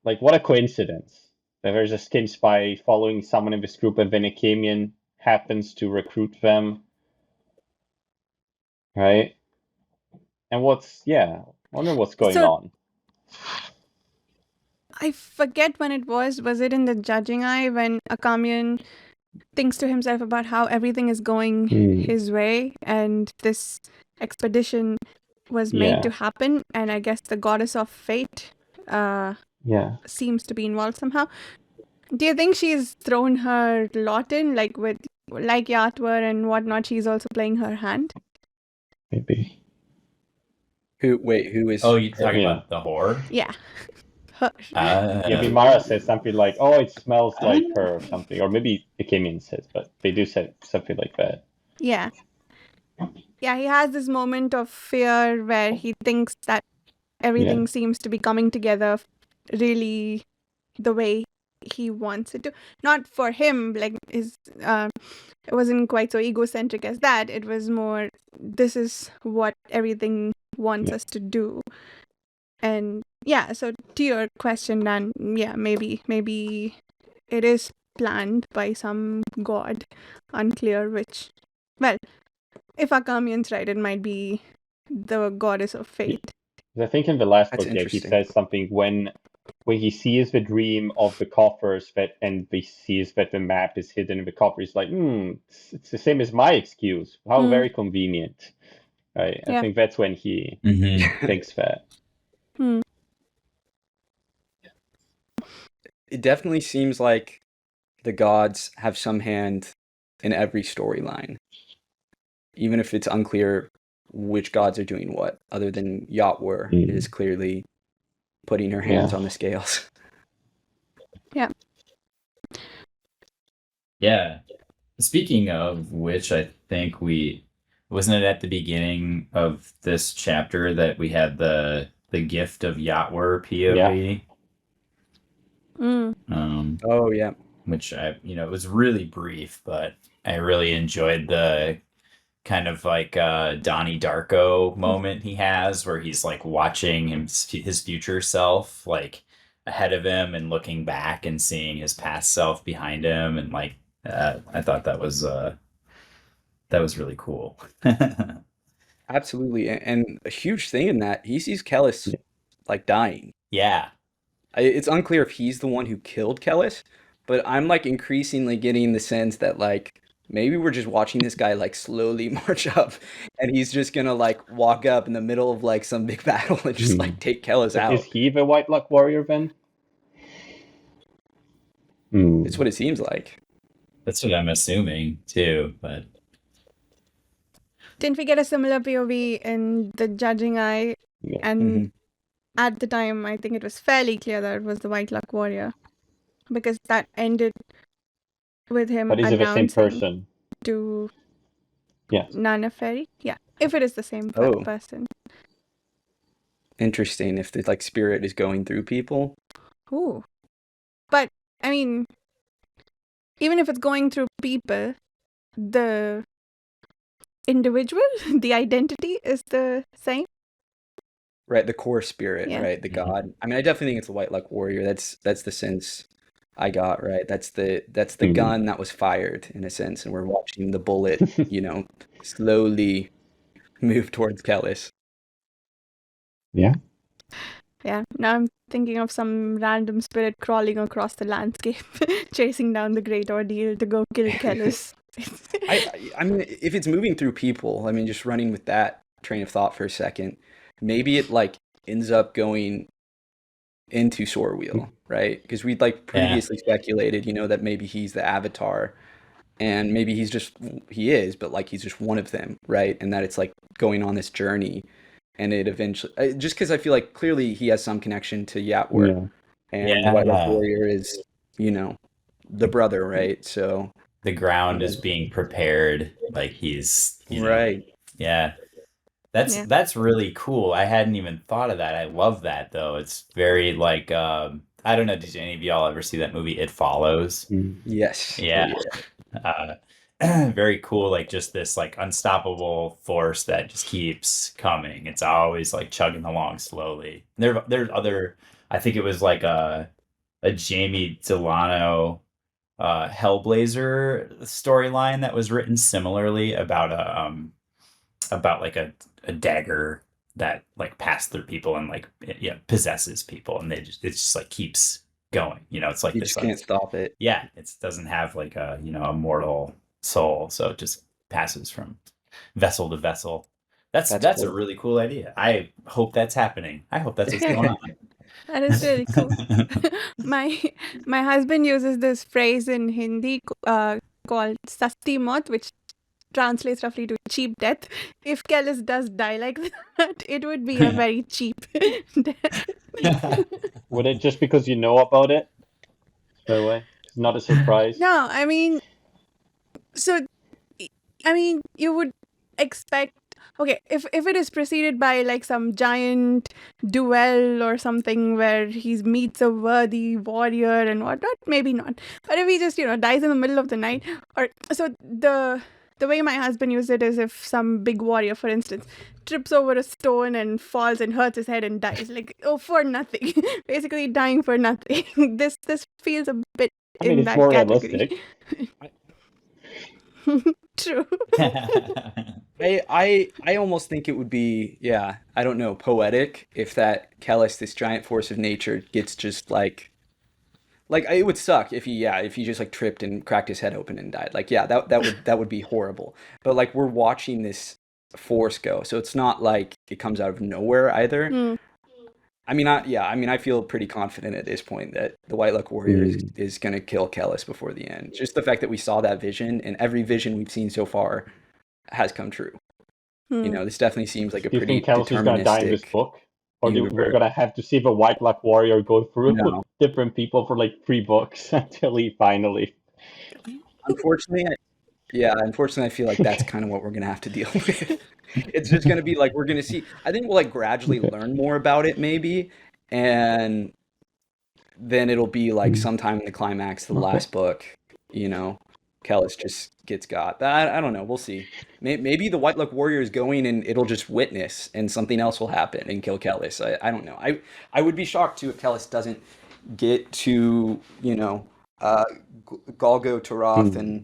like what a coincidence that there's a skin spy following someone in this group and then Akamian happens to recruit them, right? And I wonder what's going So on. I forget when it was. Was it in the judging eye when Akamian thinks to himself about how everything is going his way and this expedition was made to happen, and I guess the goddess of fate seems to be involved somehow. Do you think she's thrown her lot in, like Yatwar and whatnot? She's also playing her hand. Maybe. Who is? Oh, you talking about the whore? Yeah. Her. Mara says something like, "Oh, it smells like her," or something, or maybe Akamian says, but they do say something like that. Yeah. Yeah, he has this moment of fear where he thinks that everything seems to be coming together really the way he wants it to. Not for him, like it wasn't quite so egocentric as that. It was more, this is what everything wants us to do. And yeah, so to your question, Dan, yeah, maybe it is planned by some god, unclear which. Well, if Akamian's right, it might be the goddess of fate. I think in the last That's book, he interesting. says something when he sees the dream of the coffers and he sees that the map is hidden in the coffer. He's like, it's the same as my excuse. How very convenient, right? I think that's when he thinks that. It definitely seems like the gods have some hand in every storyline, even if it's unclear which gods are doing what, other than Yatwar is clearly putting her hands on the scales. Yeah. Yeah. Speaking of which, I think wasn't it at the beginning of this chapter that we had the gift of Yatwar POV? Oh yeah. Which it was really brief, but I really enjoyed the kind of like Donnie Darko moment he has where he's like watching his future self like ahead of him and looking back and seeing his past self behind him, and like I thought that was really cool. Absolutely, and a huge thing in that he sees Kellis like dying. Yeah. It's unclear if he's the one who killed Kellis, but I'm like increasingly getting the sense that like maybe we're just watching this guy like slowly march up, and he's just gonna like walk up in the middle of like some big battle and just like take Kellis out. Is he the White Luck warrior then? It's what it seems like. That's what I'm assuming too, but didn't we get a similar POV in the judging eye? And at the time, I think it was fairly clear that it was the White Luck warrior, because that ended with him But is it the same announcing person? to Yes. Nana Ferry. Yeah, if it is the same person. Interesting. If the like spirit is going through people. Ooh, but I mean, even if it's going through people, the individual, the identity is the same. Right, the core spirit, right? The god. I mean, I definitely think it's the White Luck warrior. That's the sense I got, right? That's the gun that was fired in a sense, and we're watching the bullet, slowly move towards Kellis. Yeah. Yeah. Now I'm thinking of some random spirit crawling across the landscape, chasing down the Great Ordeal to go kill Kellis. I mean, if it's moving through people, I mean, just running with that train of thought for a second, maybe it like ends up going into Sorwheel, right? Because we'd like previously speculated, that maybe he's the avatar, and maybe he is, but like he's just one of them, right? And that it's like going on this journey, and it eventually, just because I feel like clearly he has some connection to Yatwar, and the White Luck warrior is, the brother, right? So the ground is being prepared, like he's right. Yeah. Yeah. That's really cool. I hadn't even thought of that. I love that though. It's very like I don't know, did any of y'all ever see that movie It Follows? Yes. Oh, Yeah. yeah. Very cool, like just this like unstoppable force that just keeps coming. It's always like chugging along slowly. There's other, I think it was like a Jamie Delano Hellblazer storyline that was written similarly about like a dagger that like passed through people and like possesses people, and it just like keeps going. It's like You this just can't stop it. yeah, it doesn't have like a a mortal soul, so it just passes from vessel to vessel. That's That's a cool. really cool idea. I hope that's happening. I hope that's what's going That is really cool. on. my my husband uses this phrase in Hindi called "sasti maut," which translates roughly to cheap death. If Kellis does die like that, it would be a very cheap death. Would it just because you know about it? By the way, it's not a surprise. No, I mean, so you would expect, okay, if it is preceded by like some giant duel or something where he meets a worthy warrior and whatnot, maybe not. But if he just dies in the middle of the night, or so the way my husband used it is if some big warrior, for instance, trips over a stone and falls and hurts his head and dies, like, oh, for nothing. Basically dying for nothing. This feels a bit I mean, in it's that more category. realistic. True. I almost think it would be, yeah, I don't know, poetic if that Kellis, this giant force of nature, gets just like it would suck if he just like tripped and cracked his head open and died. Like, yeah, that would be horrible. But like we're watching this force go, so it's not like it comes out of nowhere either. Mm. I mean, I feel pretty confident at this point that the White Luck Warrior is going to kill Kellis before the end. Just the fact that we saw that vision, and every vision we've seen so far has come true. This definitely seems like a Do you pretty think Kellis is going to die in this deterministic book? Or we're universe. going to have to see the White Luck Warrior go through No. different people for like 3 books until he finally... Unfortunately, I feel like that's kind of what we're going to have to deal with. It's just going to be like, we're going to see, I think we'll like gradually learn more about it maybe, and then it'll be like sometime in the climax of the last book, Kellis just gets got. But I don't know, we'll see. Maybe the White Luck Warrior is going and it'll just witness and something else will happen and kill Kellis. I don't know. I would be shocked too if Kellis doesn't get to, Golgo Taroth and,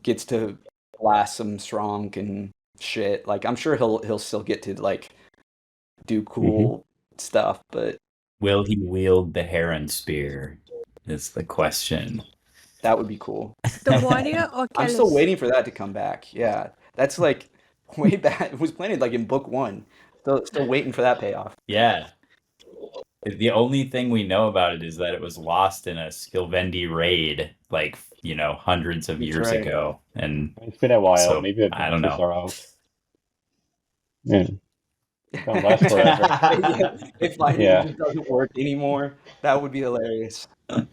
gets to blast some strong and shit. Like, I'm sure he'll still get to like do cool stuff, but Will he wield the heron spear is the question. that would be cool. The warrior or Kellis? I'm still waiting for that to come back. Yeah, that's like way back. It was planted like in book 1. Still waiting for that payoff. Yeah. The only thing we know about it is that it was lost in a Skilvendi raid, like, hundreds of years ago. And it's been a while. so, Maybe the I don't know. are out. Yeah. Don't last forever. If lightning just doesn't work anymore, that would be hilarious. Did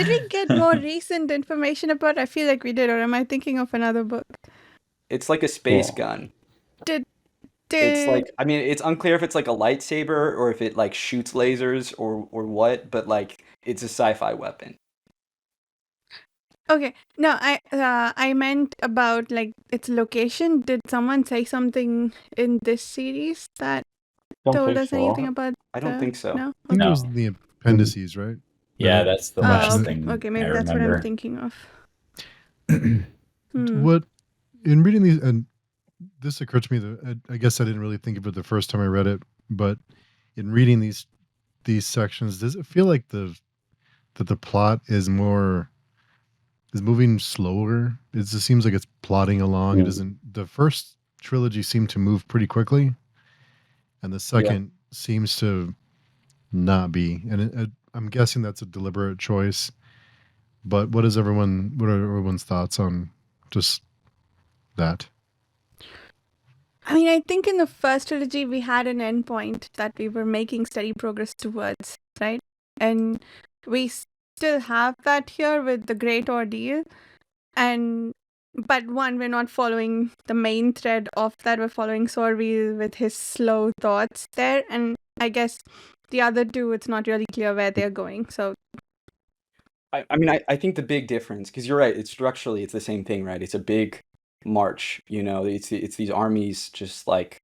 we get more recent information about it? I feel like we did, or am I thinking of another book? It's like a space gun. It's like, I mean, it's unclear if it's like a lightsaber or if it like shoots lasers or what, but like it's a sci-fi weapon. Okay. No, I meant about like its location. Did someone say something in this series that told us anything about? I don't think so. No. I think No. it was the appendices, right? Yeah, that's the last thing. Okay, maybe I that's remember. what I'm thinking of. What in reading these, and this occurred to me that I guess I didn't really think of it the first time I read it, but in reading these sections, does it feel like that the plot is moving slower? It just seems like it's plodding along. It doesn't. The first trilogy seemed to move pretty quickly, and the second seems to not be. And I'm guessing that's a deliberate choice. But what are everyone's thoughts on just that? I mean, I think in the first trilogy we had an endpoint that we were making steady progress towards, right? And we still have that here with the Great Ordeal. And but one, we're not following the main thread of that. We're following Sorville with his slow thoughts there, and I guess the other two, it's not really clear where they're going. So I think the big difference, because you're right, it's structurally it's the same thing, right? It's a big march, it's these armies just like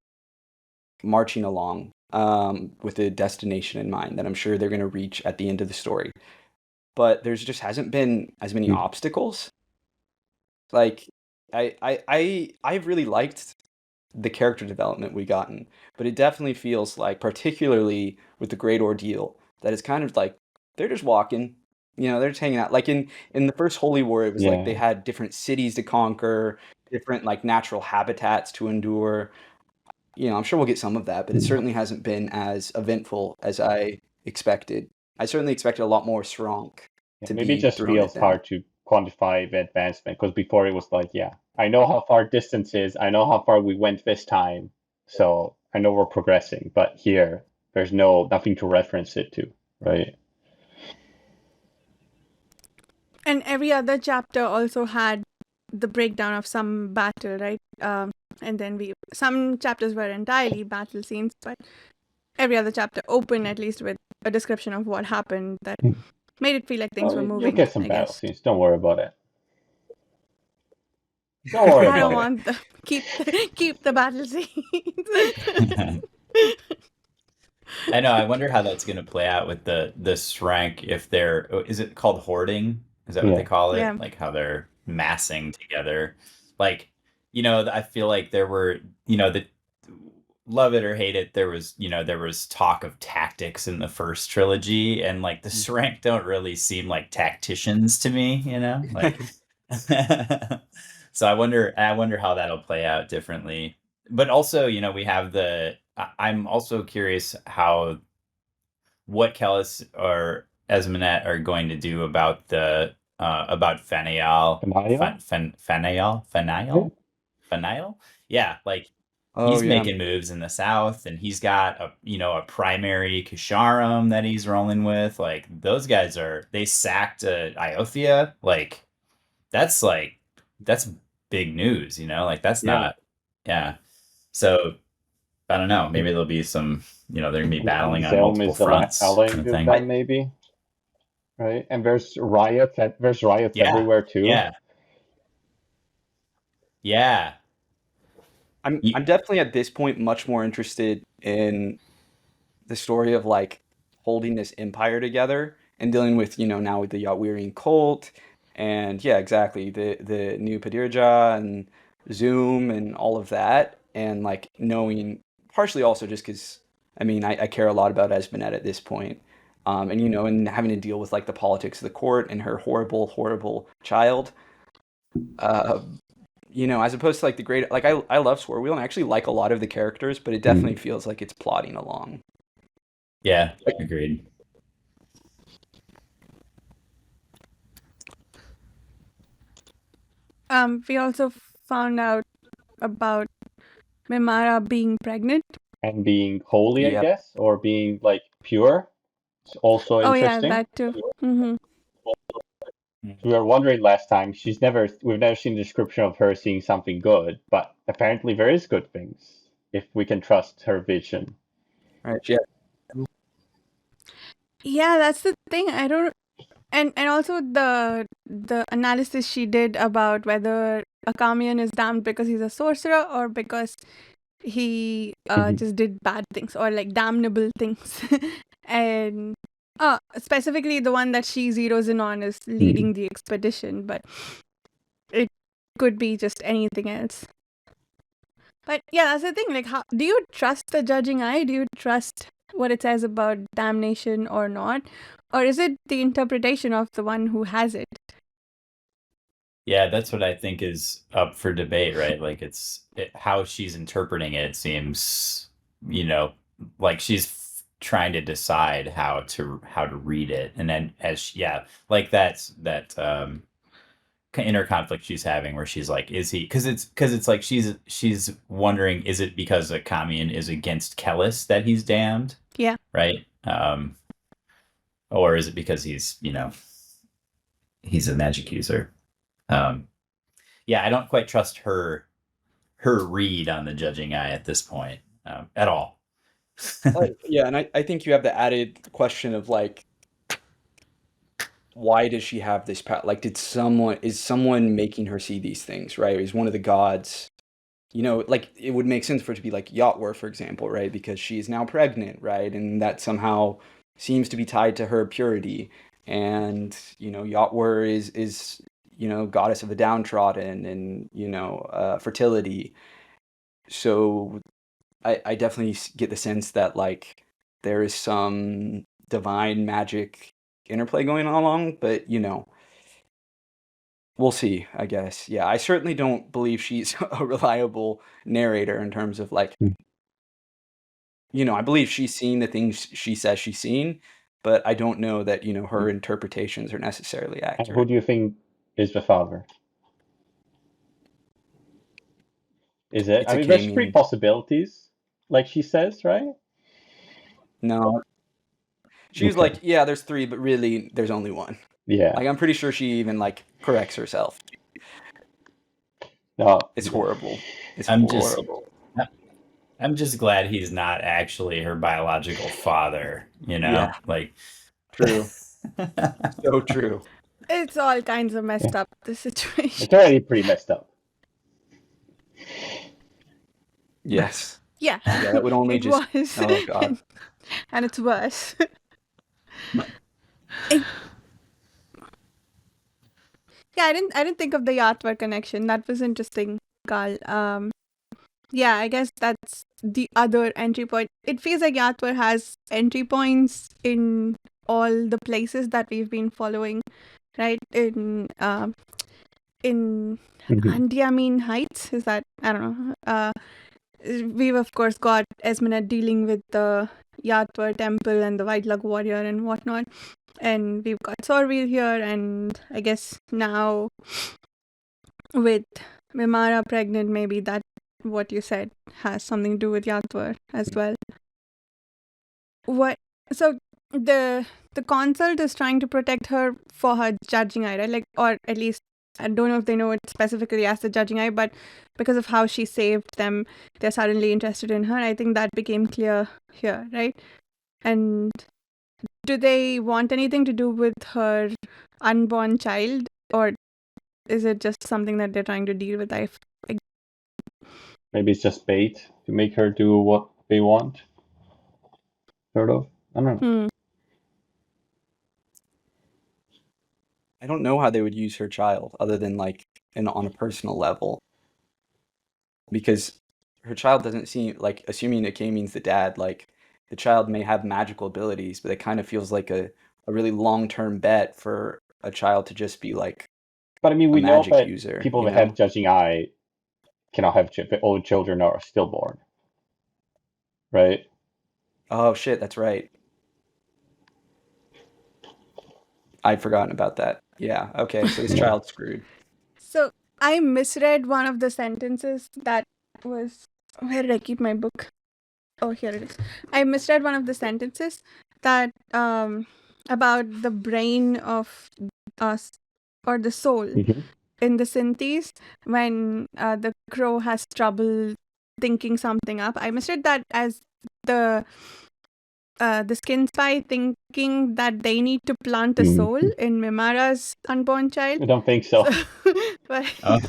marching along with a destination in mind that I'm sure they're going to reach at the end of the story. But there's just hasn't been as many obstacles. Like I've really liked the character development we gotten, but it definitely feels like, particularly with the Great Ordeal, that it's kind of like they're just walking, they're just hanging out. Like in the first Holy War, it was like they had different cities to conquer, different like natural habitats to endure. I'm sure we'll get some of that, but it certainly hasn't been as eventful as I expected. I certainly expected a lot more strong to Maybe it be just thrown feels at them. hard to quantify the advancement, because before it was like, yeah, I know how far distance is, I know how far we went this time, so I know we're progressing. But here, there's nothing to reference it to, right? and every other chapter also had the breakdown of some battle, right? And then some chapters were entirely battle scenes, but every other chapter opened at least with a description of what happened that made it feel like things were You'll moving. get some I battle guess. scenes. Don't worry about it. Don't worry I don't about it. want keep the battle scenes. I know. I wonder how that's going to play out with the Shrank. If is it called hoarding? Is that what they call it? Yeah. Like how they're massing together. Like, I feel like there were, the love it or hate it, there was talk of tactics in the first trilogy, and like the Shrank don't really seem like tacticians to me, like. So I wonder how that'll play out differently. But also, we have I'm also curious what Kellis or Esmonette are going to do about about Fanael. Fanael? Yeah, like he's making moves in the south, and he's got a primary Kisharim that he's rolling with. Like those guys they sacked Iothia. Like that's big news, like that's not. Yeah. So I don't know. Maybe there'll be some, they're gonna be battling on multiple fronts. Allying with them, maybe. Right, and there's riots. Everywhere too. Yeah. I'm definitely at this point much more interested in the story of like holding this empire together and dealing with, now with the Yatwirian cult, and yeah, exactly, the new Padirja and Zoom and all of that, and like knowing partially also just because I care a lot about Esmonette at this point, and and having to deal with like the politics of the court and her horrible child, as opposed to like the great, like I love Swarwheel and I actually like a lot of the characters, but it definitely feels like it's plodding along. Yeah, agreed. We also found out about Mimara being pregnant. And being holy, I guess, or being like pure. It's also interesting. Oh yeah, that too. Mm-hmm. We were wondering last time, we've never seen a description of her seeing something good, but apparently there is good things, if we can trust her vision. Right, yeah. Yeah, that's the thing. I don't, and also the analysis she did about whether Akamian is damned because he's a sorcerer or because he just did bad things or like damnable things. And specifically the one that she zeroes in on is leading the expedition, but it could be just anything else. But yeah, that's the thing. Like, how do you trust the judging eye? Do you trust what it says about damnation or not? Or is it the interpretation of the one who has it? Yeah, that's what I think is up for debate, right? Like how she's interpreting it seems, like she's trying to decide how to read it. And then like that inner conflict she's having where she's like, is he, because it's like she's wondering, is it because Akamian is against Kellis that he's damned? Yeah. Right? Or is it because he's he's a magic user? yeah, I don't quite trust her read on the judging eye at this point at all. Yeah, and I think you have the added question of like, why does she have this power? Like, is someone making her see these things, right? Is one of the gods, like it would make sense for it to be like Yatwar, for example, right? Because she is now pregnant, right? And that somehow seems to be tied to her purity. And, Yatwar is goddess of the downtrodden and, fertility. So I definitely get the sense that like there is some divine magic interplay going along, but we'll see, I guess. Yeah, I certainly don't believe she's a reliable narrator in terms of like, I believe she's seen the things she says she's seen, but I don't know that, her interpretations are necessarily And who accurate. do you think is the father? Is it? It's I a mean, there's three king. possibilities, like she says, right? No, she was Okay. like, yeah, there's three, but really there's only one. Yeah. Like, I'm pretty sure she even like corrects herself. No. It's horrible. It's I'm just horrible. I'm just glad he's not actually her biological father, Yeah, like true. So true. It's all kinds of messed up, the situation. It's already pretty messed up. Yes. Yeah. Yeah, that would only It just. was. Oh God. And it's worse. It- yeah, I didn't think of the Yatwar connection. That was interesting, Carl. Yeah, I guess that's the other entry point. It feels like Yatwar has entry points in all the places that we've been following, right? In Andiamin Heights, is that, I don't know. We've of course got Esmenet dealing with the Yatwar temple and the White Lug warrior and whatnot, and we've got Sorville here, and I guess now with Mimara pregnant, maybe that what you said has something to do with Yatwar as well. What? So the consult is trying to protect her for her judging eye, right? Like, or at least I don't know if they know it specifically as the judging eye, but because of how she saved them, they're suddenly interested in her. I think that became clear here, right? And do they want anything to do with her unborn child, or is it just something that they're trying to deal with? Maybe it's just bait to make her do what they want. Sort of. I don't know. I don't know how they would use her child other than like on a personal level, because her child doesn't seem like, assuming that K means the dad, like the child may have magical abilities, but it kind of feels like a really long-term bet for a child to just be like But I mean, a we know magic that user, people that have judging eye cannot have all children are stillborn, right? Oh shit, that's right. I'd forgotten about that. Yeah, okay, so this child's screwed. So I misread one of the sentences that was. Where did I keep my book? Oh, here it is. I misread one of the sentences that about the brain of us, or the soul in the Synthes, when the crow has trouble thinking something up. I misread that as the skin spy thinking that they need to plant a soul in Mimara's unborn child. I don't think so. But, Oh.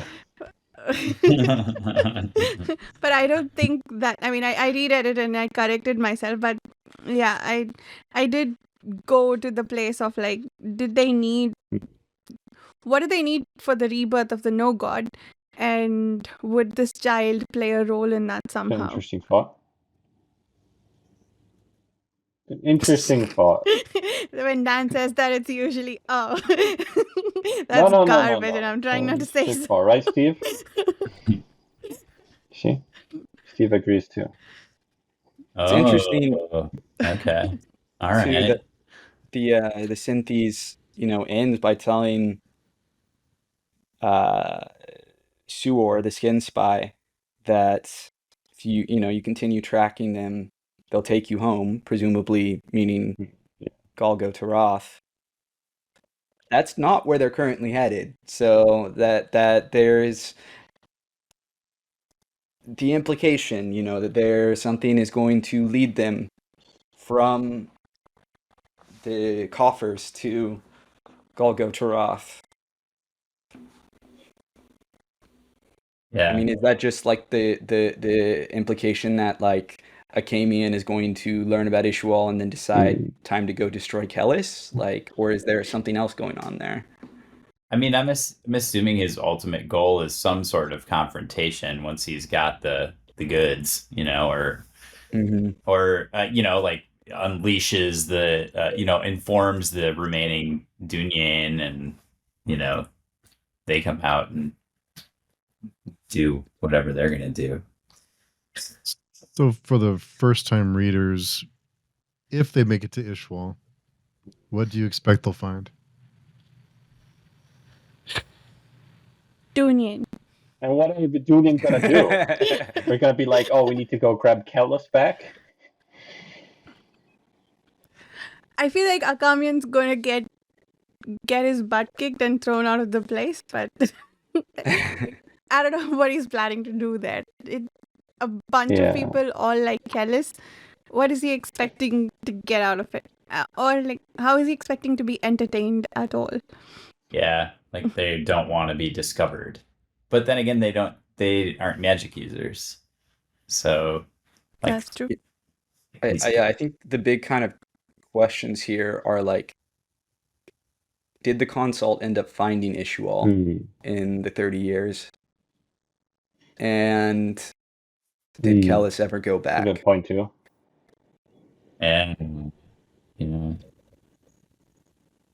but I don't think that. I mean, I reread it and I corrected myself. But yeah, I did go to the place of like, did they need? What do they need for the rebirth of the no god? And would this child play a role in that It's an somehow? interesting thought. An interesting thought. When Dan says that, it's usually, oh, No, that's no, no, no, garbage, no. and I'm trying not to say Interesting so. thought, right, Steve? See, Steve agrees too. It's interesting Okay. All too right. that the Synthes, ends by telling Suor, the skin spy, that if you continue tracking them, they'll take you home, presumably meaning Galgo Taroth. that's not where they're currently headed. So that there's the implication, that something is going to lead them from the coffers to Golgotha. Yeah. I mean, is that just like the implication that like Akamian is going to learn about Ishwal and then decide time to go destroy Kellis? Like, or is there something else going on there? I mean, I'm assuming his ultimate goal is some sort of confrontation once he's got the goods, or like unleashes the, informs the remaining Dunyan, and they come out and do whatever they're gonna do. So for the first time readers, if they make it to Ishwal, what do you expect they'll find? Dunyan. And what are the Dunyan gonna do? They're gonna be like, oh, we need to go grab Kellis back? I feel like Akamian's gonna get his butt kicked and thrown out of the place, but I don't know what he's planning to do there. A bunch of people all like Kellis. What is he expecting to get out of it? Or like, how is he expecting to be entertained at all? Yeah, like they don't want to be discovered. But then again, they aren't magic users. So like, that's true. I think the big kind of questions here are like, did the consult end up finding Ishwal in the 30 years? And did Kellis ever go back? That's a good point too. And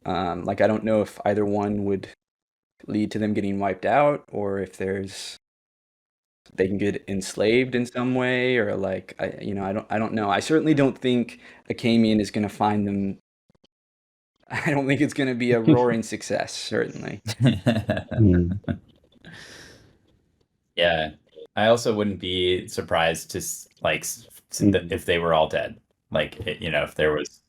like, I don't know if either one would lead to them getting wiped out, or if they can get enslaved in some way, or like I don't know. I certainly don't think Akamian is going to find them. I don't think it's going to be a roaring success, certainly. Yeah, I also wouldn't be surprised to like if they were all dead. Like, if there was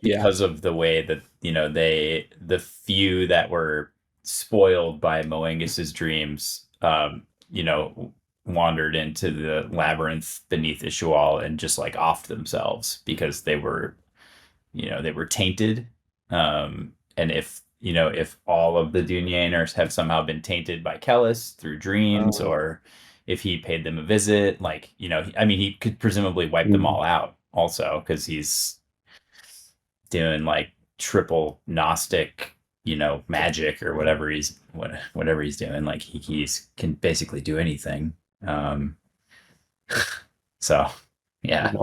because of the way that the few that were spoiled by Moengus's dreams, wandered into the labyrinth beneath Ishwal and just like offed themselves because they were tainted. And if all of the Dunyaners have somehow been tainted by Kellis through dreams, or if he paid them a visit, like, he could presumably wipe them all out also, because he's doing like triple Gnostic, magic or whatever he's doing. Like he's can basically do anything. So yeah.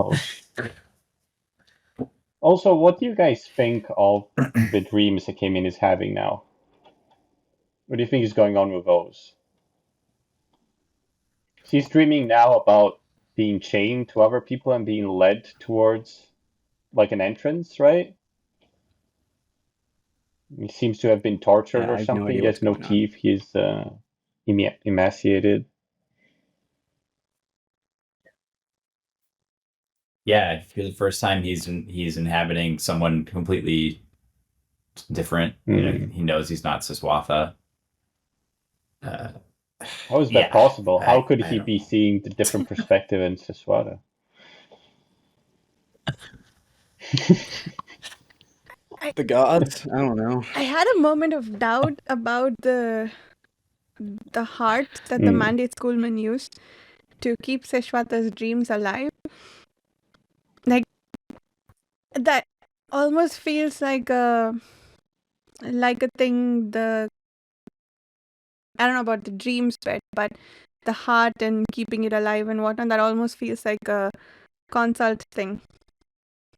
Also, what do you guys think of the dreams Akamian is having now? What do you think is going on with those? He's dreaming now about being chained to other people and being led towards like an entrance, right? He seems to have been tortured or something. He has no teeth. He's emaciated. Yeah, for the first time, he's inhabiting someone completely different. He knows he's not Siswatha. How is that possible? How could he be seeing the different perspective in Siswatha? The gods? I don't know. I had a moment of doubt about the heart that the Mandate Schoolman used to keep Sishwata's dreams alive. Like, that almost feels like a thing, I don't know about the dreams bit, but the heart and keeping it alive and whatnot, that almost feels like a consult thing.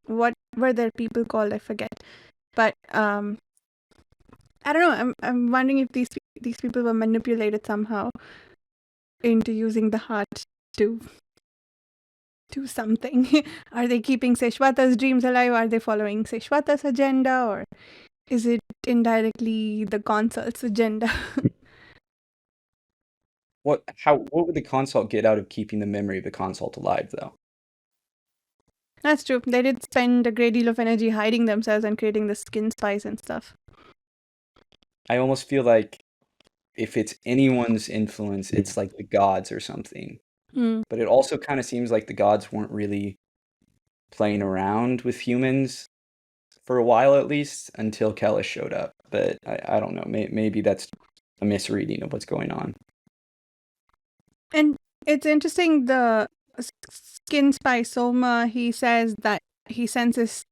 What were their people called? I forget. But I don't know. I'm wondering if these people were manipulated somehow into using the heart to do something. Are they keeping Seshwata's dreams alive? Are they following Seshwata's agenda, or is it indirectly the consul's agenda? What would the consult get out of keeping the memory of the consult alive, though? That's true. They did spend a great deal of energy hiding themselves and creating the skin spice and stuff. I almost feel like if it's anyone's influence, it's like the gods or something. Hmm. But it also kind of seems like the gods weren't really playing around with humans for a while, at least, until Kellis showed up. But I don't know. Maybe that's a misreading of what's going on. And it's interesting, the skin spy Soma, he says that he senses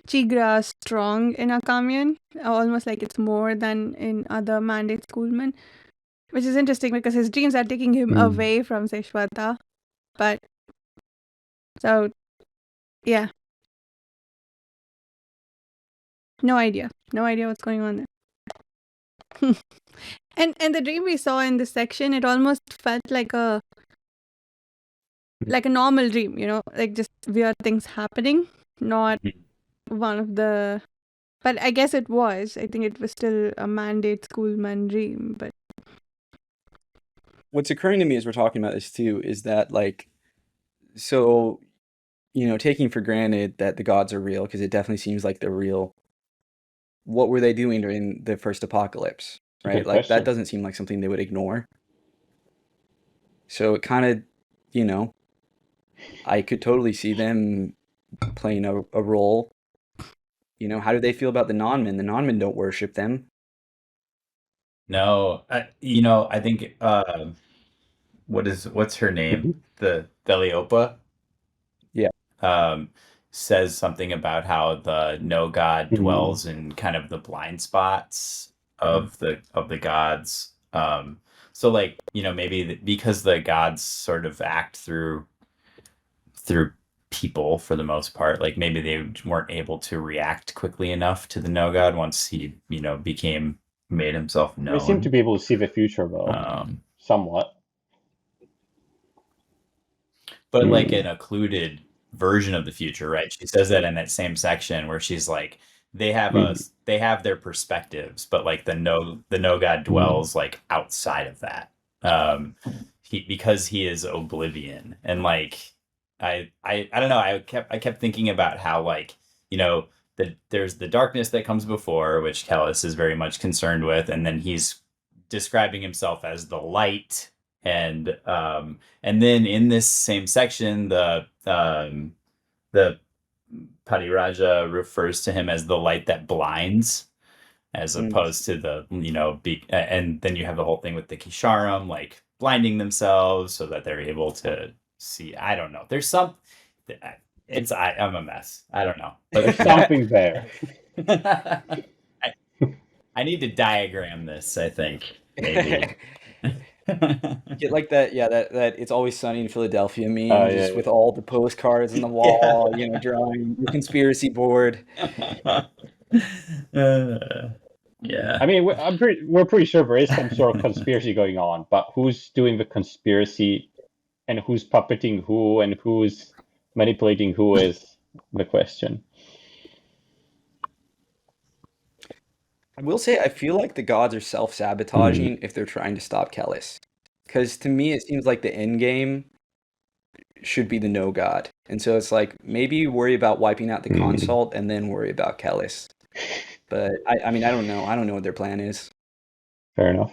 Chigra strong in Akamian, almost like it's more than in other mandate schoolmen, which is interesting because his dreams are taking him away from Seshwata. But, so, yeah. No idea what's going on there. And the dream we saw in this section, it almost felt like a normal dream, like just weird things happening, not one of the. But I guess it was. I think it was still a mandate schoolman dream, but. What's occurring to me as we're talking about this too is that, like, so, taking for granted that the gods are real, because it definitely seems like they're real. What were they doing during the first apocalypse, right? Good Like, that question. doesn't seem like something they would ignore. So it kind of, I could totally see them playing a role. How do they feel about the non-men? The non-men don't worship them. No, I think what's her name? The Deliopa Yeah. says something about how the no god dwells in kind of the blind spots of the gods. So like, maybe because the gods sort of act through people for the most part, like maybe they weren't able to react quickly enough to the no god once he, made himself known. They seem to be able to see the future, though, somewhat. But like an occluded version of the future, right? She says that in that same section where she's like, they have their perspectives, but like the no god dwells like outside of that. Because he is oblivion, and like I don't know. I kept thinking about how, like, there's the darkness that comes before, which Kellis is very much concerned with, and then he's describing himself as the light, and then in this same section, the Padiraja refers to him as the light that blinds, as opposed to the and then you have the whole thing with the Kisharam, like blinding themselves so that they're able to see. I don't know. There's some. I'm a mess. I don't know. But There's something there. I need to diagram this, I think. Maybe. Get like that, yeah, that It's Always Sunny in Philadelphia meme, Yeah. with all the postcards on the wall, drawing the conspiracy board. Yeah. I mean, we're pretty sure there is some sort of conspiracy going on, but who's doing the conspiracy and who's puppeting who and who's manipulating who is the question. I will say, I feel like the gods are self-sabotaging if they're trying to stop Kellis. Because to me, it seems like the end game should be the no god. And so it's like, maybe worry about wiping out the consult and then worry about Kellis. But I mean, I don't know. I don't know what their plan is. Fair enough.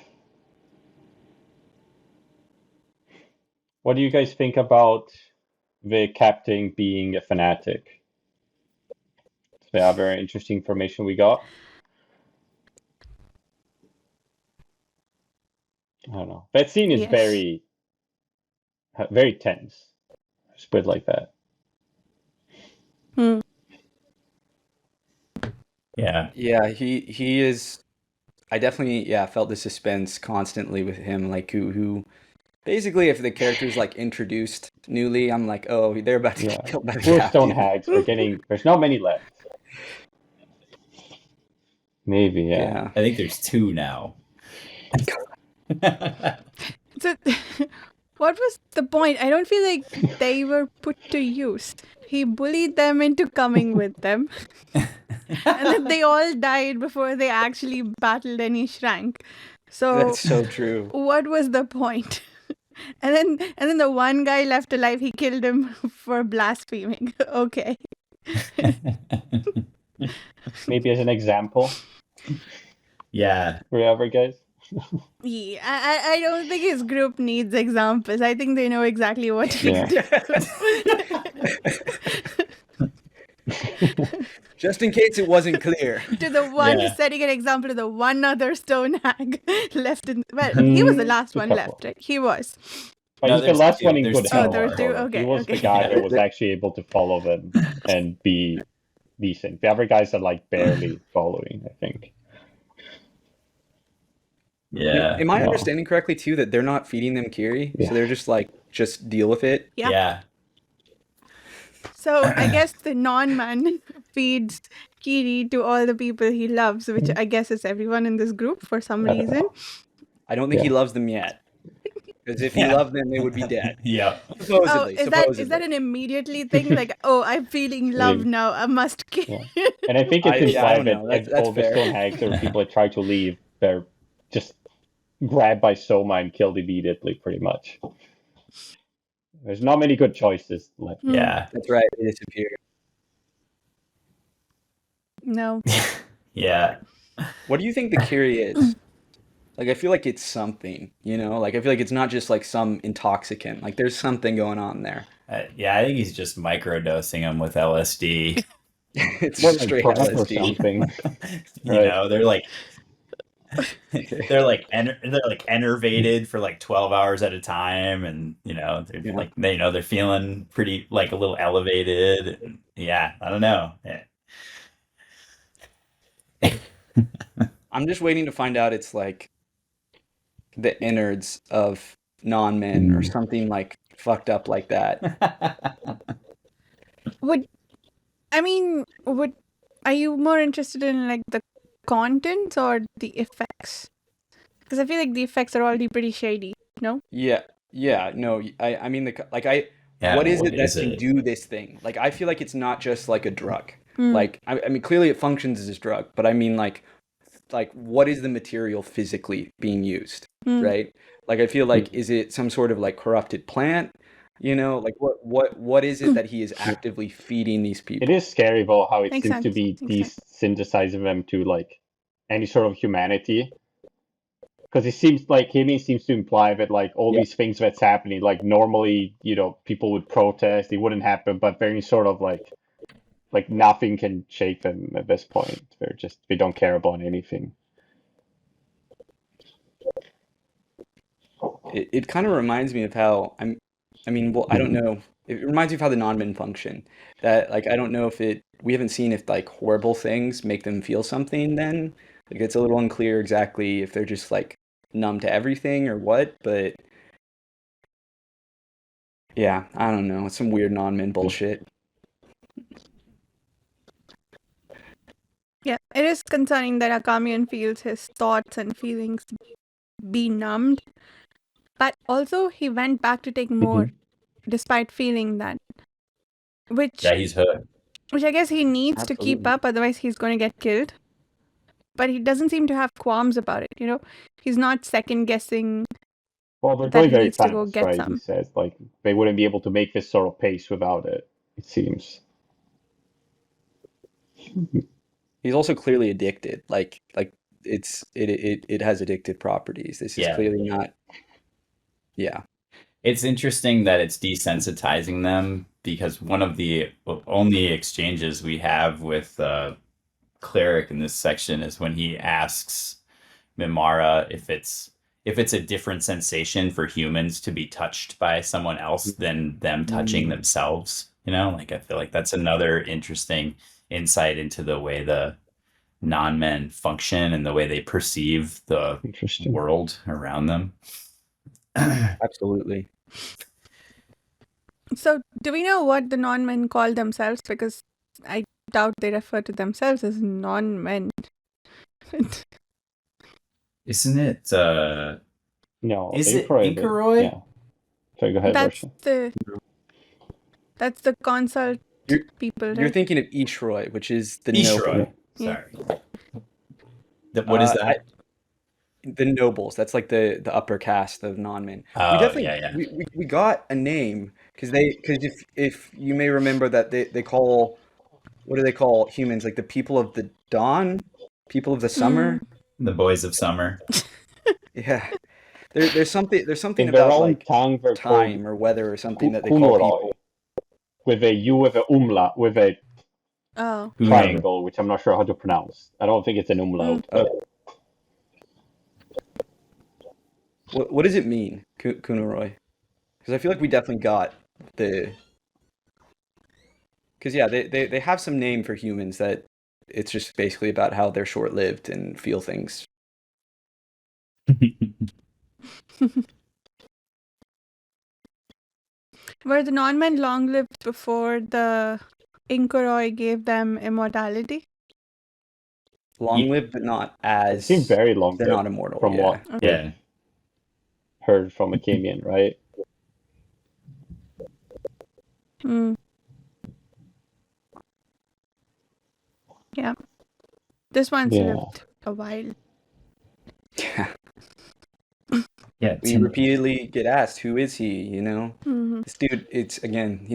What do you guys think about the captain being a fanatic? So yeah, very interesting information we got. I don't know. That scene is Yes. very, very tense. Just put it like that. Yeah. Yeah, he is. I definitely, felt the suspense constantly with him. Like, who basically, if the character's like introduced newly, I'm like, oh, they're about to get killed by the Poor captain. stone hags. There's not many left. Maybe, yeah. I think there's 2 now. So, what was the point? I don't feel like they were put to use. He bullied them into coming with them. And then they all died before they actually battled any Shrank. So That's so true. what was the point? And then the one guy left alive, he killed him for blaspheming. Okay. Maybe as an example. Yeah. Remember, guys? Yeah, I don't think his group needs examples. I think they know exactly what he's Yeah. doing. Just in case it wasn't clear. To the one Yeah. setting an example to the one other stone hag left in. Well, he was the last A one couple. left, right? He was. But No, he's the there's last two. one in There's good two Oh, health. there were more. two. So he Okay, was the okay. guy Yeah. that was actually able to follow them and be decent. The other guys are like barely following, I think. Yeah. Am I No. understanding correctly too that they're not feeding them Kiri? Yeah. So they're just like, just deal with it? Yeah. Yeah. So I guess the non-man feeds Kiri to all the people he loves, which I guess is everyone in this group for some reason. I don't think he Yeah. loves them yet. Because if he Yeah. loved them, they would be dead. Yeah. Supposedly. Is that an immediately thing? Like, oh, I'm feeling love Leave. now. I must kill. Yeah. And I think it's yeah, I implied don't know. that That's all the fair. stone hags or people that try to leave, they're just grabbed by Soma and killed immediately, pretty much. There's not many good choices left. Yeah. That's right. They disappear. No. Yeah. What do you think the Kiri is? Like, I feel like it's something, you know? Like, I feel like it's not just like some intoxicant. Like, there's something going on there. Yeah, I think he's just microdosing them with LSD. It's More like straight prep or LSD. something. You Right. know, they're like enervated for like 12 hours at a time, and they're Yeah. like they're feeling pretty like a little elevated. Yeah, I don't know. I'm just waiting to find out it's like the innards of non-men or something like fucked up like that. Are you more interested in like the contents or the effects? Because I feel like the effects are already pretty shady, no? Yeah, no, I mean Yeah, what is what it that is can it? do this thing? Like, I feel like it's not just like a drug. Hmm. Like, I mean, clearly it functions as a drug, but I mean, like what is the material physically being used, right? Like, I feel like, is it some sort of like corrupted plant? Like what is it that he is actively feeding these people? It is scary, though, how it Makes seems to sense. be Makes sense. desynthesizing them to like any sort of humanity. Because it seems like Kimmy seems to imply that like all Yeah. these things that's happening, like normally, people would protest, it wouldn't happen, but very sort of like nothing can shake them at this point. They don't care about anything. It kind of reminds me of how I don't know. It reminds me of how the non-men function. That, like, I don't know if we haven't seen if like horrible things make them feel something then. Like, it's a little unclear exactly if they're just like numb to everything or what, but yeah, I don't know. It's some weird non-men bullshit. Yeah, it is concerning that Akamian feels his thoughts and feelings be numbed, but also he went back to take more, despite feeling that, which Yeah, he's hooked. I guess he needs to keep Absolutely. up, otherwise he's going to get killed. But he doesn't seem to have qualms about it, He's not second guessing. Well, they're That going he very needs to go fast, get right? some. He says like they wouldn't be able to make this sort of pace without it seems. He's also clearly addicted. Like it has addictive properties. This is Yeah. clearly not. Yeah. It's interesting that it's desensitizing them, because one of the only exchanges we have with Cleric in this section is when he asks Mimara if it's a different sensation for humans to be touched by someone else than them touching themselves. Like, I feel like that's another interesting insight into the way the non-men function and the way they perceive the Interesting. world around them. Absolutely. So, do we know what the non-men call themselves? Because I doubt they refer to themselves as non-men. Isn't it? No, Is it Incaroi? Incaroi? Yeah. Sorry, go ahead, Varsha. That's the consult You're- people, right? You're thinking of Ishroy, which is the Ishroi. noble. Yeah. Sorry. What is that? The nobles. That's like the upper caste of non-men. Oh, We definitely yeah. we got a name because if you may remember that they call, what do they call humans, like the people of the dawn, people of the summer? The boys of summer. Yeah. There's something In their about own like tongue, they're called time or weather or something that they call Kunoroi, people. with a U with a umlaut, with a Oh. triangle, which I'm not sure how to pronounce. I don't think it's an umlaut. But What does it mean, Kunaroi? Because I feel like we definitely got the. Because yeah, they have some name for humans that it's just basically about how they're short-lived and feel things. Were the non-men long-lived before the Inkoroi gave them immortality? Long-lived, but not they seem as. very long They're not immortal. from Yeah. what Yeah. heard from Akemian, right? Mm. Yeah. This one's Yeah. lived a while. Yeah. Yeah. We repeatedly get asked, "Who is he?" You know, Mhm. this dude. He's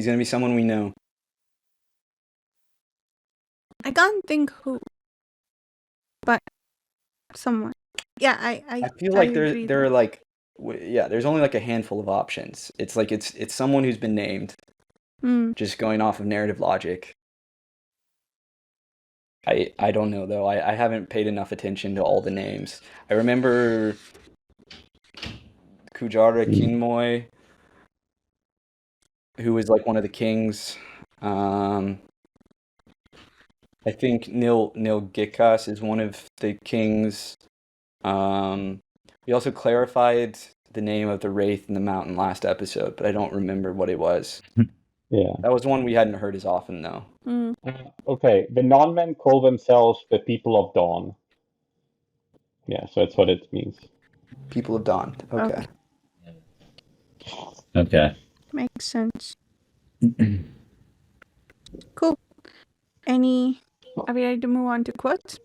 gonna be someone we know. I can't think who, but someone. Yeah, I feel like agree there there. are like, yeah, there's only like a handful of options. It's like it's someone who's been named, Mm. just going off of narrative logic. I don't know though. I haven't paid enough attention to all the names. I remember Kujara Kinmoy, who was like one of the kings. I think Nil Gikas is one of the kings. We also clarified the name of the wraith in the mountain last episode, but I don't remember what it was. Yeah. That was one we hadn't heard as often though. Mm. Okay, the non-men call themselves the people of dawn. Yeah, so that's what it means. People of Dawn. Okay. Okay. Makes sense. Cool. Are we ready to move on to quotes?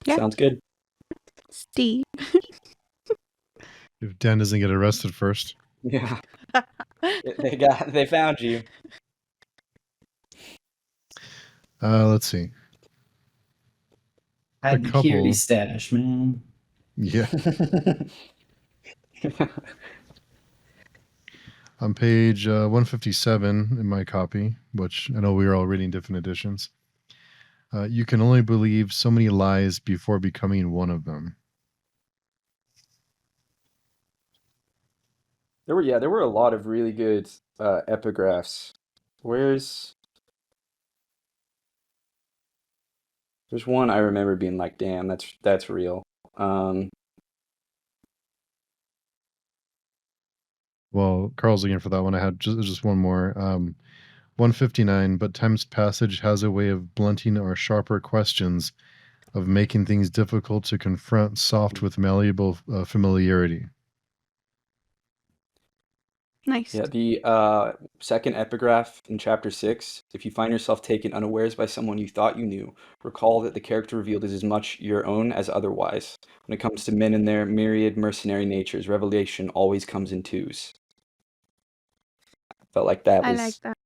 Yeah. Sounds good. Steve. If Dan doesn't get arrested first. Yeah. They found you. Let's see. Hide the couple. security stash, man. Yeah. On page 157 in my copy, which I know we are all reading different editions, you can only believe so many lies before becoming one of them. There were a lot of really good epigraphs. There's one I remember being like, damn, that's real. Well, Carl's looking for that one. I had just one more. 159, but time's passage has a way of blunting our sharper questions, of making things difficult to confront soft with malleable familiarity. Nice. Yeah, the second epigraph in chapter 6. If you find yourself taken unawares by someone you thought you knew, recall that the character revealed is as much your own as otherwise. When it comes to men and their myriad mercenary natures, revelation always comes in twos. Felt like that I was. like that.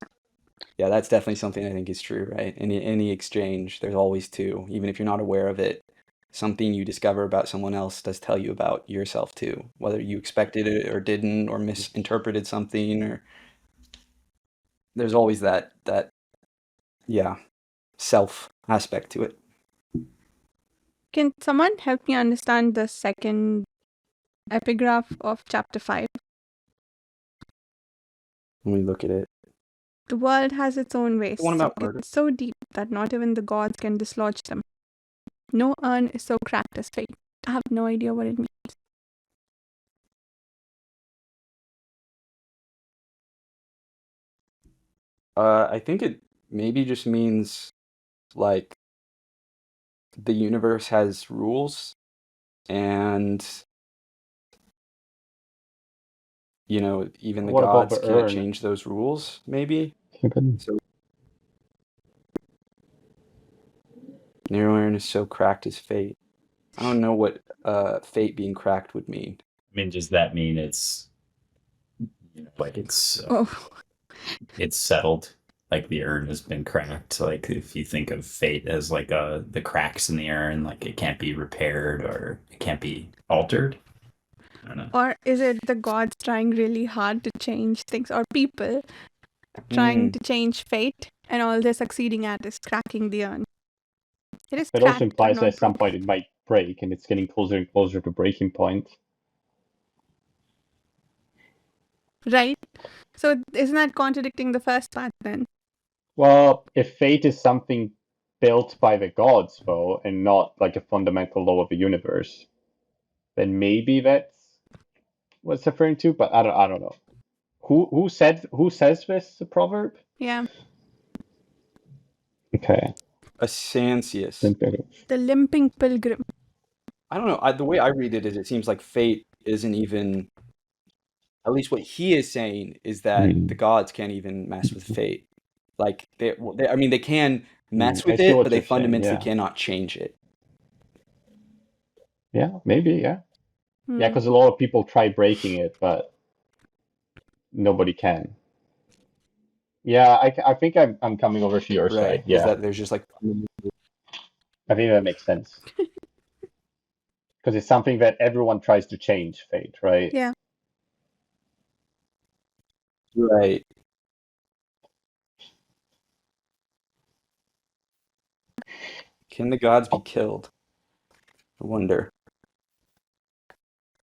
Yeah, that's definitely something I think is true, right? Any exchange, there's always two, even if you're not aware of it. Something you discover about someone else does tell you about yourself too, whether you expected it or didn't, or misinterpreted something, or there's always that self aspect to it. Can someone help me understand the second epigraph of chapter 5? Let me look at it. The world has its own ways. The one about murder. It's so deep that not even the gods can dislodge them. No urn is so cracked as fate. I have no idea what it means. I think it maybe just means like the universe has rules, and even the What about gods the can't urn? change those rules, maybe. So narrow urn is so cracked as fate. I don't know what fate being cracked would mean. I mean, does that mean it's like it's Oh, it's settled? like the urn has been cracked. Like if you think of fate as like the cracks in the urn, like it can't be repaired or it can't be altered. I don't know. Or is it the gods trying really hard to change things, or people trying to change fate, and all they're succeeding at is cracking the urn? It is It cracked, also implies not that at some broken. point it might break, and it's getting closer and closer to breaking point. Right? So isn't that contradicting the first part then? Well, if fate is something built by the gods, though, and not like a fundamental law of the universe, then maybe that's what it's referring to. But I don't know. Who says this proverb? Yeah. Okay. Asansius. The limping pilgrim. I don't know. The way I read it is, it seems like fate isn't even. At least what he is saying is that the gods can't even mess with fate. Like I mean, they can mess I with see it, what but they you're saying, fundamentally yeah. cannot change it. Yeah, maybe, yeah. Hmm. Yeah, because a lot of people try breaking it, but nobody can. Yeah, I think I'm coming over to your Right. side. Yeah, Is that there's just like. I think that makes sense. Because it's something that everyone tries to change fate, right? Yeah. Right. Can the gods be killed? I wonder.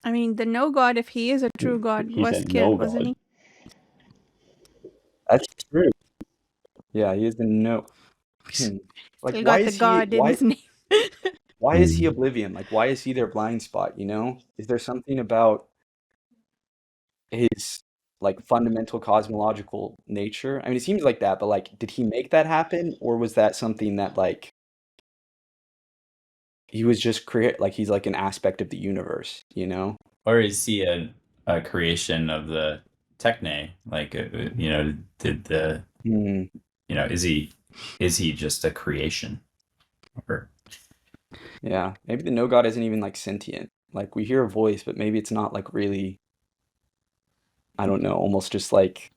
I mean, the no god, if he is a true god, He's was a killed, no wasn't god. he? That's true. Yeah, he is the no. Like, Still why got the is he? god in his name. Why is he oblivion? Like, why is he their blind spot? You know, is there something about his like fundamental cosmological nature? I mean, it seems like that, but like, did he make that happen, or was that something that like he was just create? Like, he's like an aspect of the universe, you know? Or is he a creation of the Techne? Like, you know, did the Hmm. you know, is he just a creation? Or Yeah, maybe the no god isn't even like sentient. Like, we hear a voice, but maybe it's not like really. I don't know, almost just like,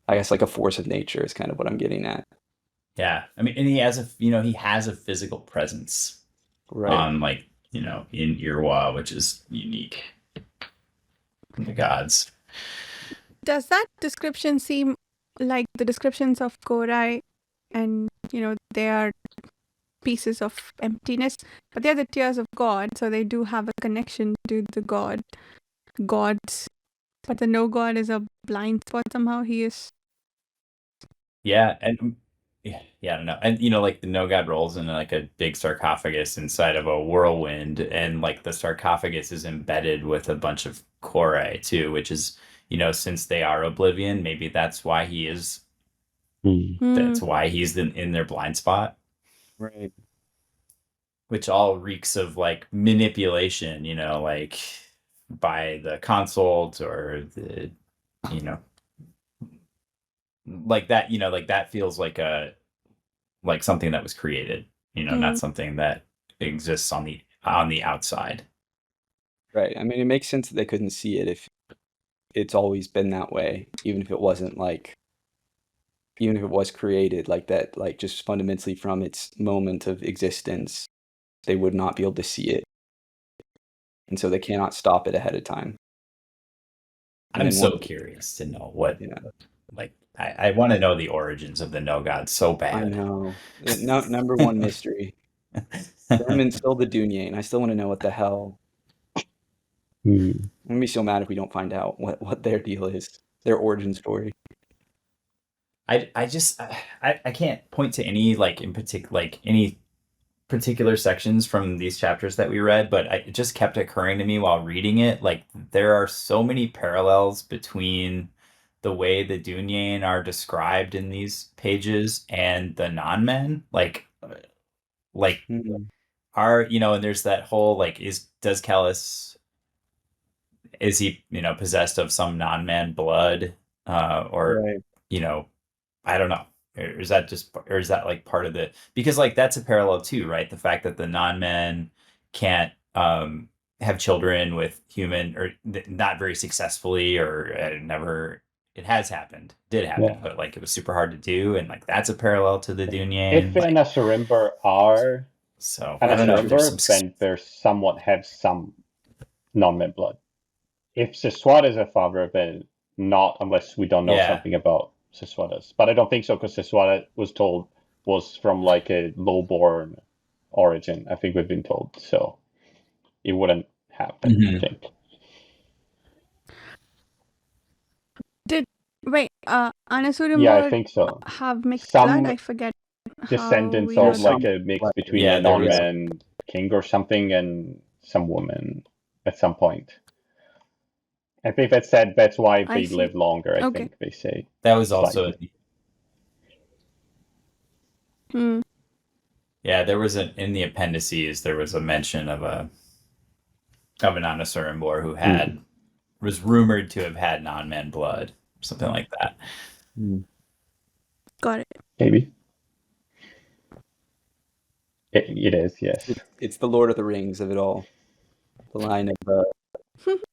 I guess, like a force of nature is kind of what I'm getting at. yeah, I mean, and he has a physical presence Right. on like in Irwa, which is unique from the gods. Does that description seem like the descriptions of Korai, and they are pieces of emptiness, but they're the tears of God, so they do have a connection to the gods, but the no god is a blind spot somehow. He is. Yeah, and yeah, I don't know. And like the no god rolls in like a big sarcophagus inside of a whirlwind, and like the sarcophagus is embedded with a bunch of Korai too, which is, since they are oblivion, maybe that's why he is. That's why he's in their blind spot. Right. Which all reeks of like manipulation, like by the consult or the, like that, like that feels like something that was created, not something that exists on the outside. Right. I mean, it makes sense that they couldn't see it if it's always been that way, even if it wasn't like, even if it was created like that, like just fundamentally from its moment of existence, they would not be able to see it. And so they cannot stop it ahead of time. And I'm then so one- curious to know what, Yeah. like, I want to know the origins of the no god so bad. I know. Number one mystery. Them and still the Dunyan. I still want to know what the hell. I'm gonna be so mad if we don't find out what their deal is, their origin story. I just I can't point to any like in particular like any particular sections from these chapters that we read, but it just kept occurring to me while reading it. Like there are so many parallels between the way the Dunyan are described in these pages and the non-men. Like are and there's that whole like does Kellis, is he possessed of some non-man blood or Right. I don't know. Or is that like part of the, because like that's a parallel too, right? The fact that the non-men can't have children with human or not very successfully or never it has happened, did happen, Yeah. but like it was super hard to do, and like that's a parallel to the Dunyan. If Like, Anasarimber are so I don't know if there's some Anasarimber, then they somewhat have some non-man blood. If Seswad is a father, then not, unless we don't know Yeah. something about Seswadas. But I don't think so, because Seswada was told was from like a low-born origin. I think we've been told, so it wouldn't happen. I think. Wait, Anasarimber Yeah, I think so. have mixed Some blood? I forget. Descendants how we of know like that. a mix between Yeah, a there was- non-man king or something and some woman at some point. I think that's why I they see. live longer, I Okay. think they say. that was also Slightly. Hmm. Yeah, there was in the appendices there was a mention of an Anasarimber who had was rumored to have had non-man blood, something like that. Got it. Maybe. It is, yes. It's the Lord of the Rings of it all. The line of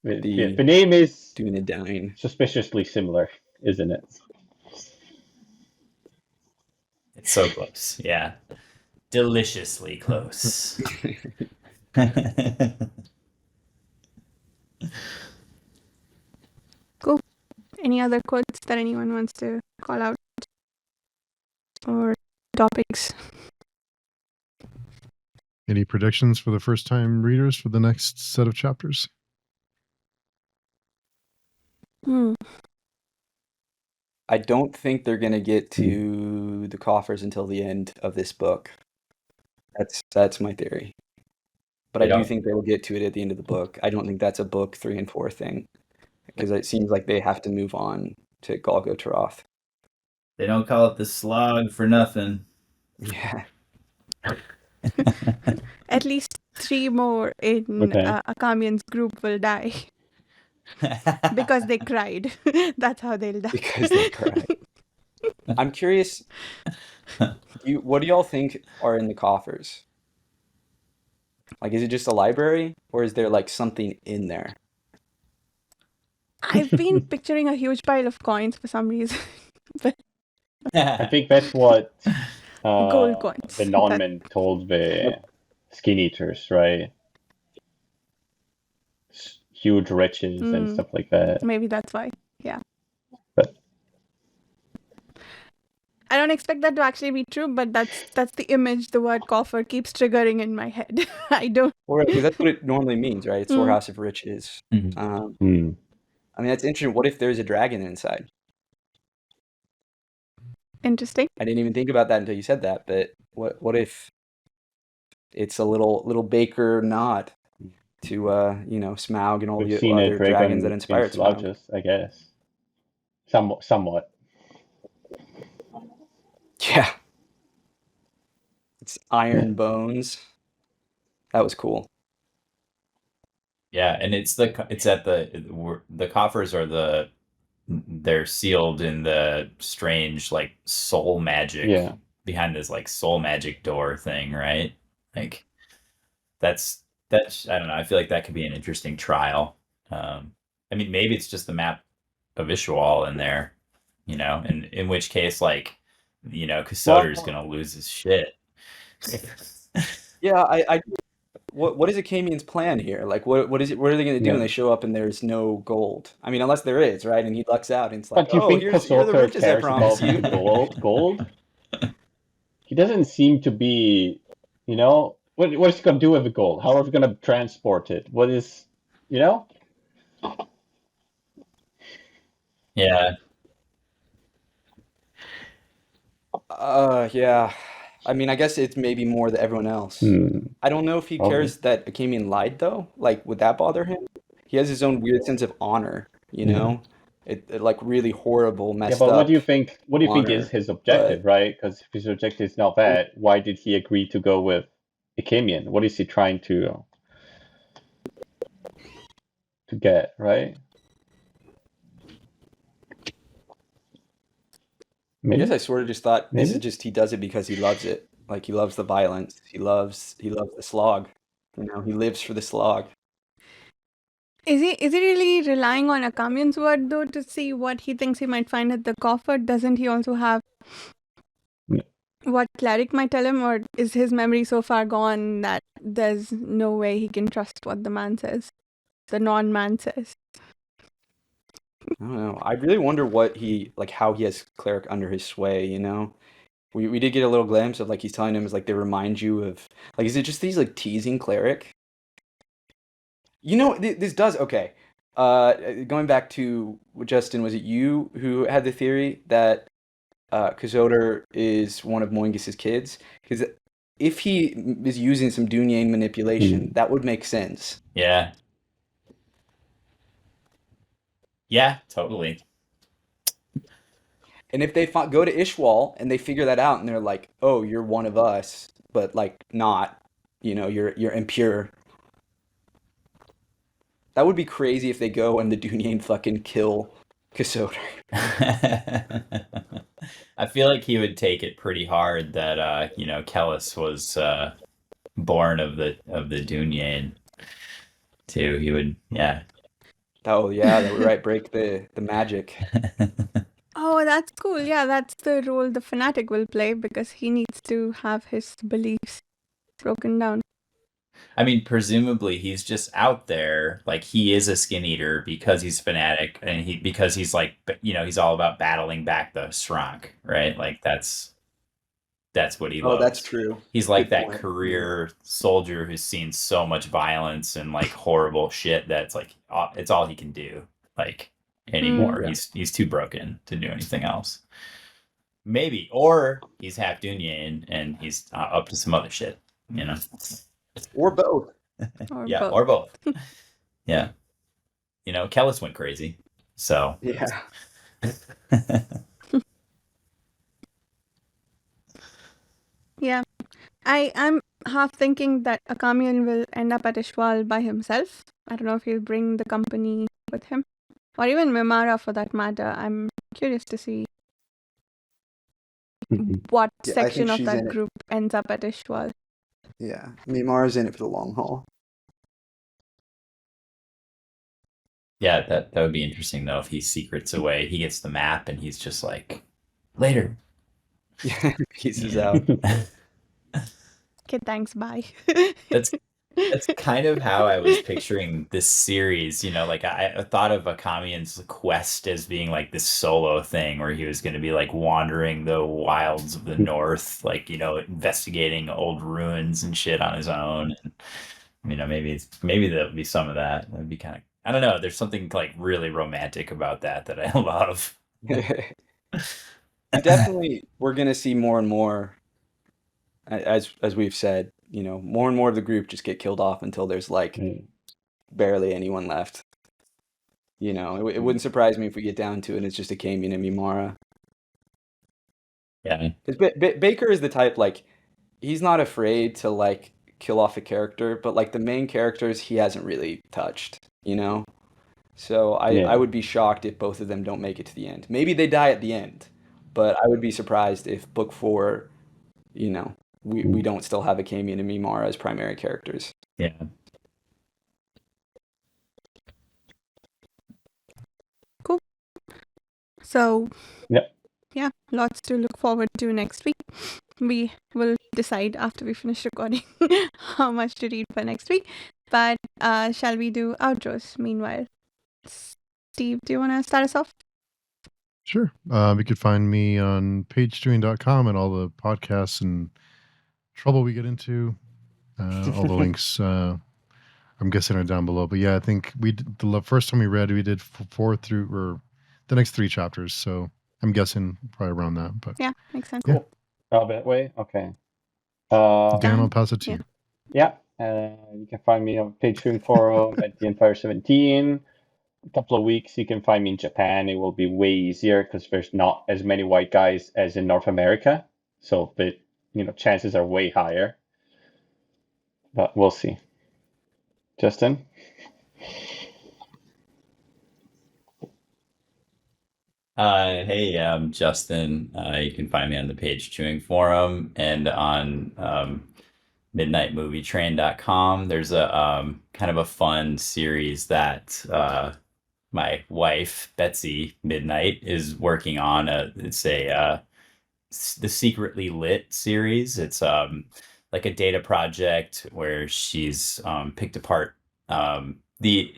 The name is doing the dying. suspiciously similar, isn't it? It's so close. Yeah. Deliciously close. Cool. Any other quotes that anyone wants to call out? Or topics? Any predictions for the first time readers for the next set of chapters? I don't think they're gonna get to the coffers until the end of this book. That's my theory. But I do think they will get to it at the end of the book. I don't think that's a book 3 and 4 thing, because it seems like they have to move on to Golgotha. They don't call it the slog for nothing. Yeah. At least 3 more in Akamian's group will die. Because they cried. That's how they'll die. Because they cried. I'm curious, what do y'all think are in the coffers? Like, is it just a library, or is there like something in there? I've been picturing a huge pile of coins for some reason. I think that's what Gold coins. the non-men told the skin eaters, right? Huge riches and stuff like that. Maybe that's why. Yeah. But I don't expect that to actually be true, but that's the image the word coffer keeps triggering in my head. I don't. Because that's what it normally means, right? It's storehouse of riches. I mean, that's interesting. What if there's a dragon inside? Interesting. I didn't even think about that until you said that. But what if it's a little Bakker nod to Smaug and all the other dragons that inspired Smaug? I guess. Somewhat. Yeah. It's iron bones. That was cool. Yeah, and it's at the coffers are they're sealed in the strange like soul magic behind this like soul magic door thing, right? Like that's I don't know. I feel like that could be an interesting trial. I mean, maybe it's just the map of Ishwal in there, and in which case, like, Casoder's gonna lose his shit. Yeah, what is Akamian's plan here? Like, what is it? What are they going to do when they show up and there's no gold? I mean, unless there is, right? And he lucks out, and it's like, but here are the riches I promised you. Gold. He doesn't seem to be, what is he going to do with the gold? How are we going to transport it? What is, Yeah. Yeah. I mean, I guess it's maybe more than everyone else. I don't know if he cares that Akamian lied, though. Like, would that bother him? He has his own weird sense of honor, It like really horrible, messed up. Yeah, but what do you think? What do you think is his objective, right? Because if his objective is not that, why did he agree to go with Akamian? What is he trying to get, right? I guess I sort of just thought this is just he does it because he loves it. Like, he loves the violence. He loves the slog. He lives for the slog. Is he really relying on Akamion's word though to see what he thinks he might find at the coffer? Doesn't he also have Yeah. what Cleric might tell him, or is his memory so far gone that there's no way he can trust what the man says, the non-man says? I don't know. I really wonder what how he has Cleric under his sway, you know? We did get a little glimpse of he's telling him they remind you of is it just these teasing Cleric? You know, this does okay. Going back to Justin, was it you who had the theory that Kazodar is one of Moingus's kids? Because if he is using some Dunyan manipulation, that would make sense. Yeah. Yeah, totally. And if they go to Ishwal and they figure that out and they're like, "Oh, you're one of us," but not, you're impure. That would be crazy if they go and the Dunyan fucking kill Kazodar. I feel like he would take it pretty hard that Kellis was born of the Dunyan too. He would, yeah. Oh yeah, that would break the magic. Oh, that's cool. Yeah, that's the role the fanatic will play because he needs to have his beliefs broken down. I mean, presumably he's just out there, he is a skin eater because he's fanatic, and because he's he's all about battling back the Srank, right? That's what he loves. Oh, that's true. He's like that career soldier who's seen so much violence and horrible shit that's it's all he can do anymore. Yeah. He's too broken to do anything else. Maybe, or he's half Dunyan and he's up to some other shit, Or both. Or both. Yeah. Kellis went crazy. So yeah. Yeah. I'm half thinking that Akamian will end up at Ishwal by himself. I don't know if he'll bring the company with him. Or even Mimara for that matter. I'm curious to see what section of that group ends up at Ishwal. Yeah. Mimara's in it for the long haul. Yeah, that would be interesting though if he secrets away. He gets the map and he's just later. Yeah, pieces out. Okay, thanks, bye. That's kind of how I was picturing this series. I thought of Akamian's quest as being this solo thing where he was going to be wandering the wilds of the north, investigating old ruins and shit on his own. And, maybe there'll be some of that. That'd be kind of, I don't know. There's something really romantic about that I love. Definitely, we're gonna see more and more, as we've said, more and more of the group just get killed off until there's barely anyone left. It wouldn't surprise me if we get down to it and it's just Akamian and Mimara. Yeah. Bakker is the type he's not afraid to kill off a character, but the main characters he hasn't really touched, So I would be shocked if both of them don't make it to the end. Maybe they die at the end, but I would be surprised if book 4, we don't still have Akamian and Mimara as primary characters. Yeah. Cool. So, yeah, lots to look forward to next week. We will decide after we finish recording how much to read for next week. But shall we do outros meanwhile? Steve, do you want to start us off? Sure. You could find me on pagechewing.com and all the podcasts and trouble we get into. All the links, I'm guessing, are down below. But yeah, I think the first time we did 4 through, or the next 3 chapters. So I'm guessing probably around that. But yeah, makes sense. Cool. Oh, that way? Okay. Dan, I'll pass it to you. Yeah. You can find me on Page Chewing Forum at the Empire 17. A couple of weeks, you can find me in Japan. It will be way easier because there's not as many white guys as in North America. So the chances are way higher. But we'll see. Justin? Hey, I'm Justin. You can find me on the Page Chewing Forum and on midnightmovietrain.com. There's a kind of a fun series that my wife Betsy Midnight is working on. It's the Secretly Lit series. It's like a data project where she's picked apart the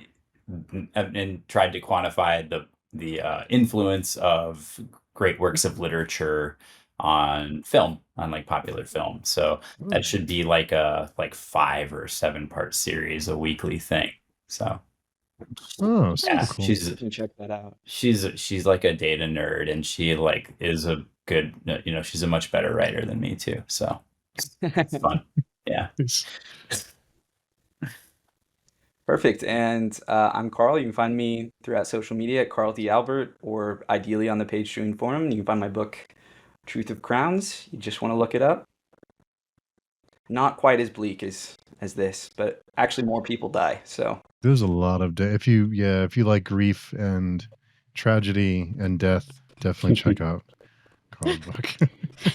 and tried to quantify the influence of great works of literature on film, on like popular film. So that should be like a 5 or 7 part series, a weekly thing. So Oh, super yeah, cool. I can check that out. she's like a data nerd, and she like is a good, she's a much better writer than me too. So it's fun. Yeah. Nice. Perfect. And I'm Carl. You can find me throughout social media at Carl D. Albert, or ideally on the Page Chewing Forum. You can find my book, Truth of Crowns. You just want to look it up. Not quite as bleak as this, but actually more people die. So There's a lot of if you like grief and tragedy and death, definitely check out Carl's book.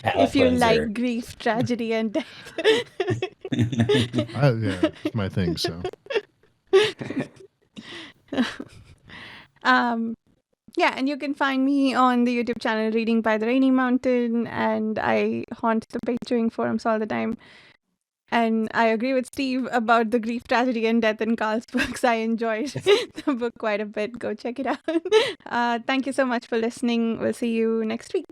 If you Cleanser. like grief, tragedy, and death. Yeah, it's my thing. So Yeah, and you can find me on the YouTube channel Reading by the Rainy Mountain, and I haunt the Page Chewing forums all the time. And I agree with Steve about the grief, tragedy, and death in Carl's books. I enjoyed the book quite a bit. Go check it out. Thank you so much for listening. We'll see you next week.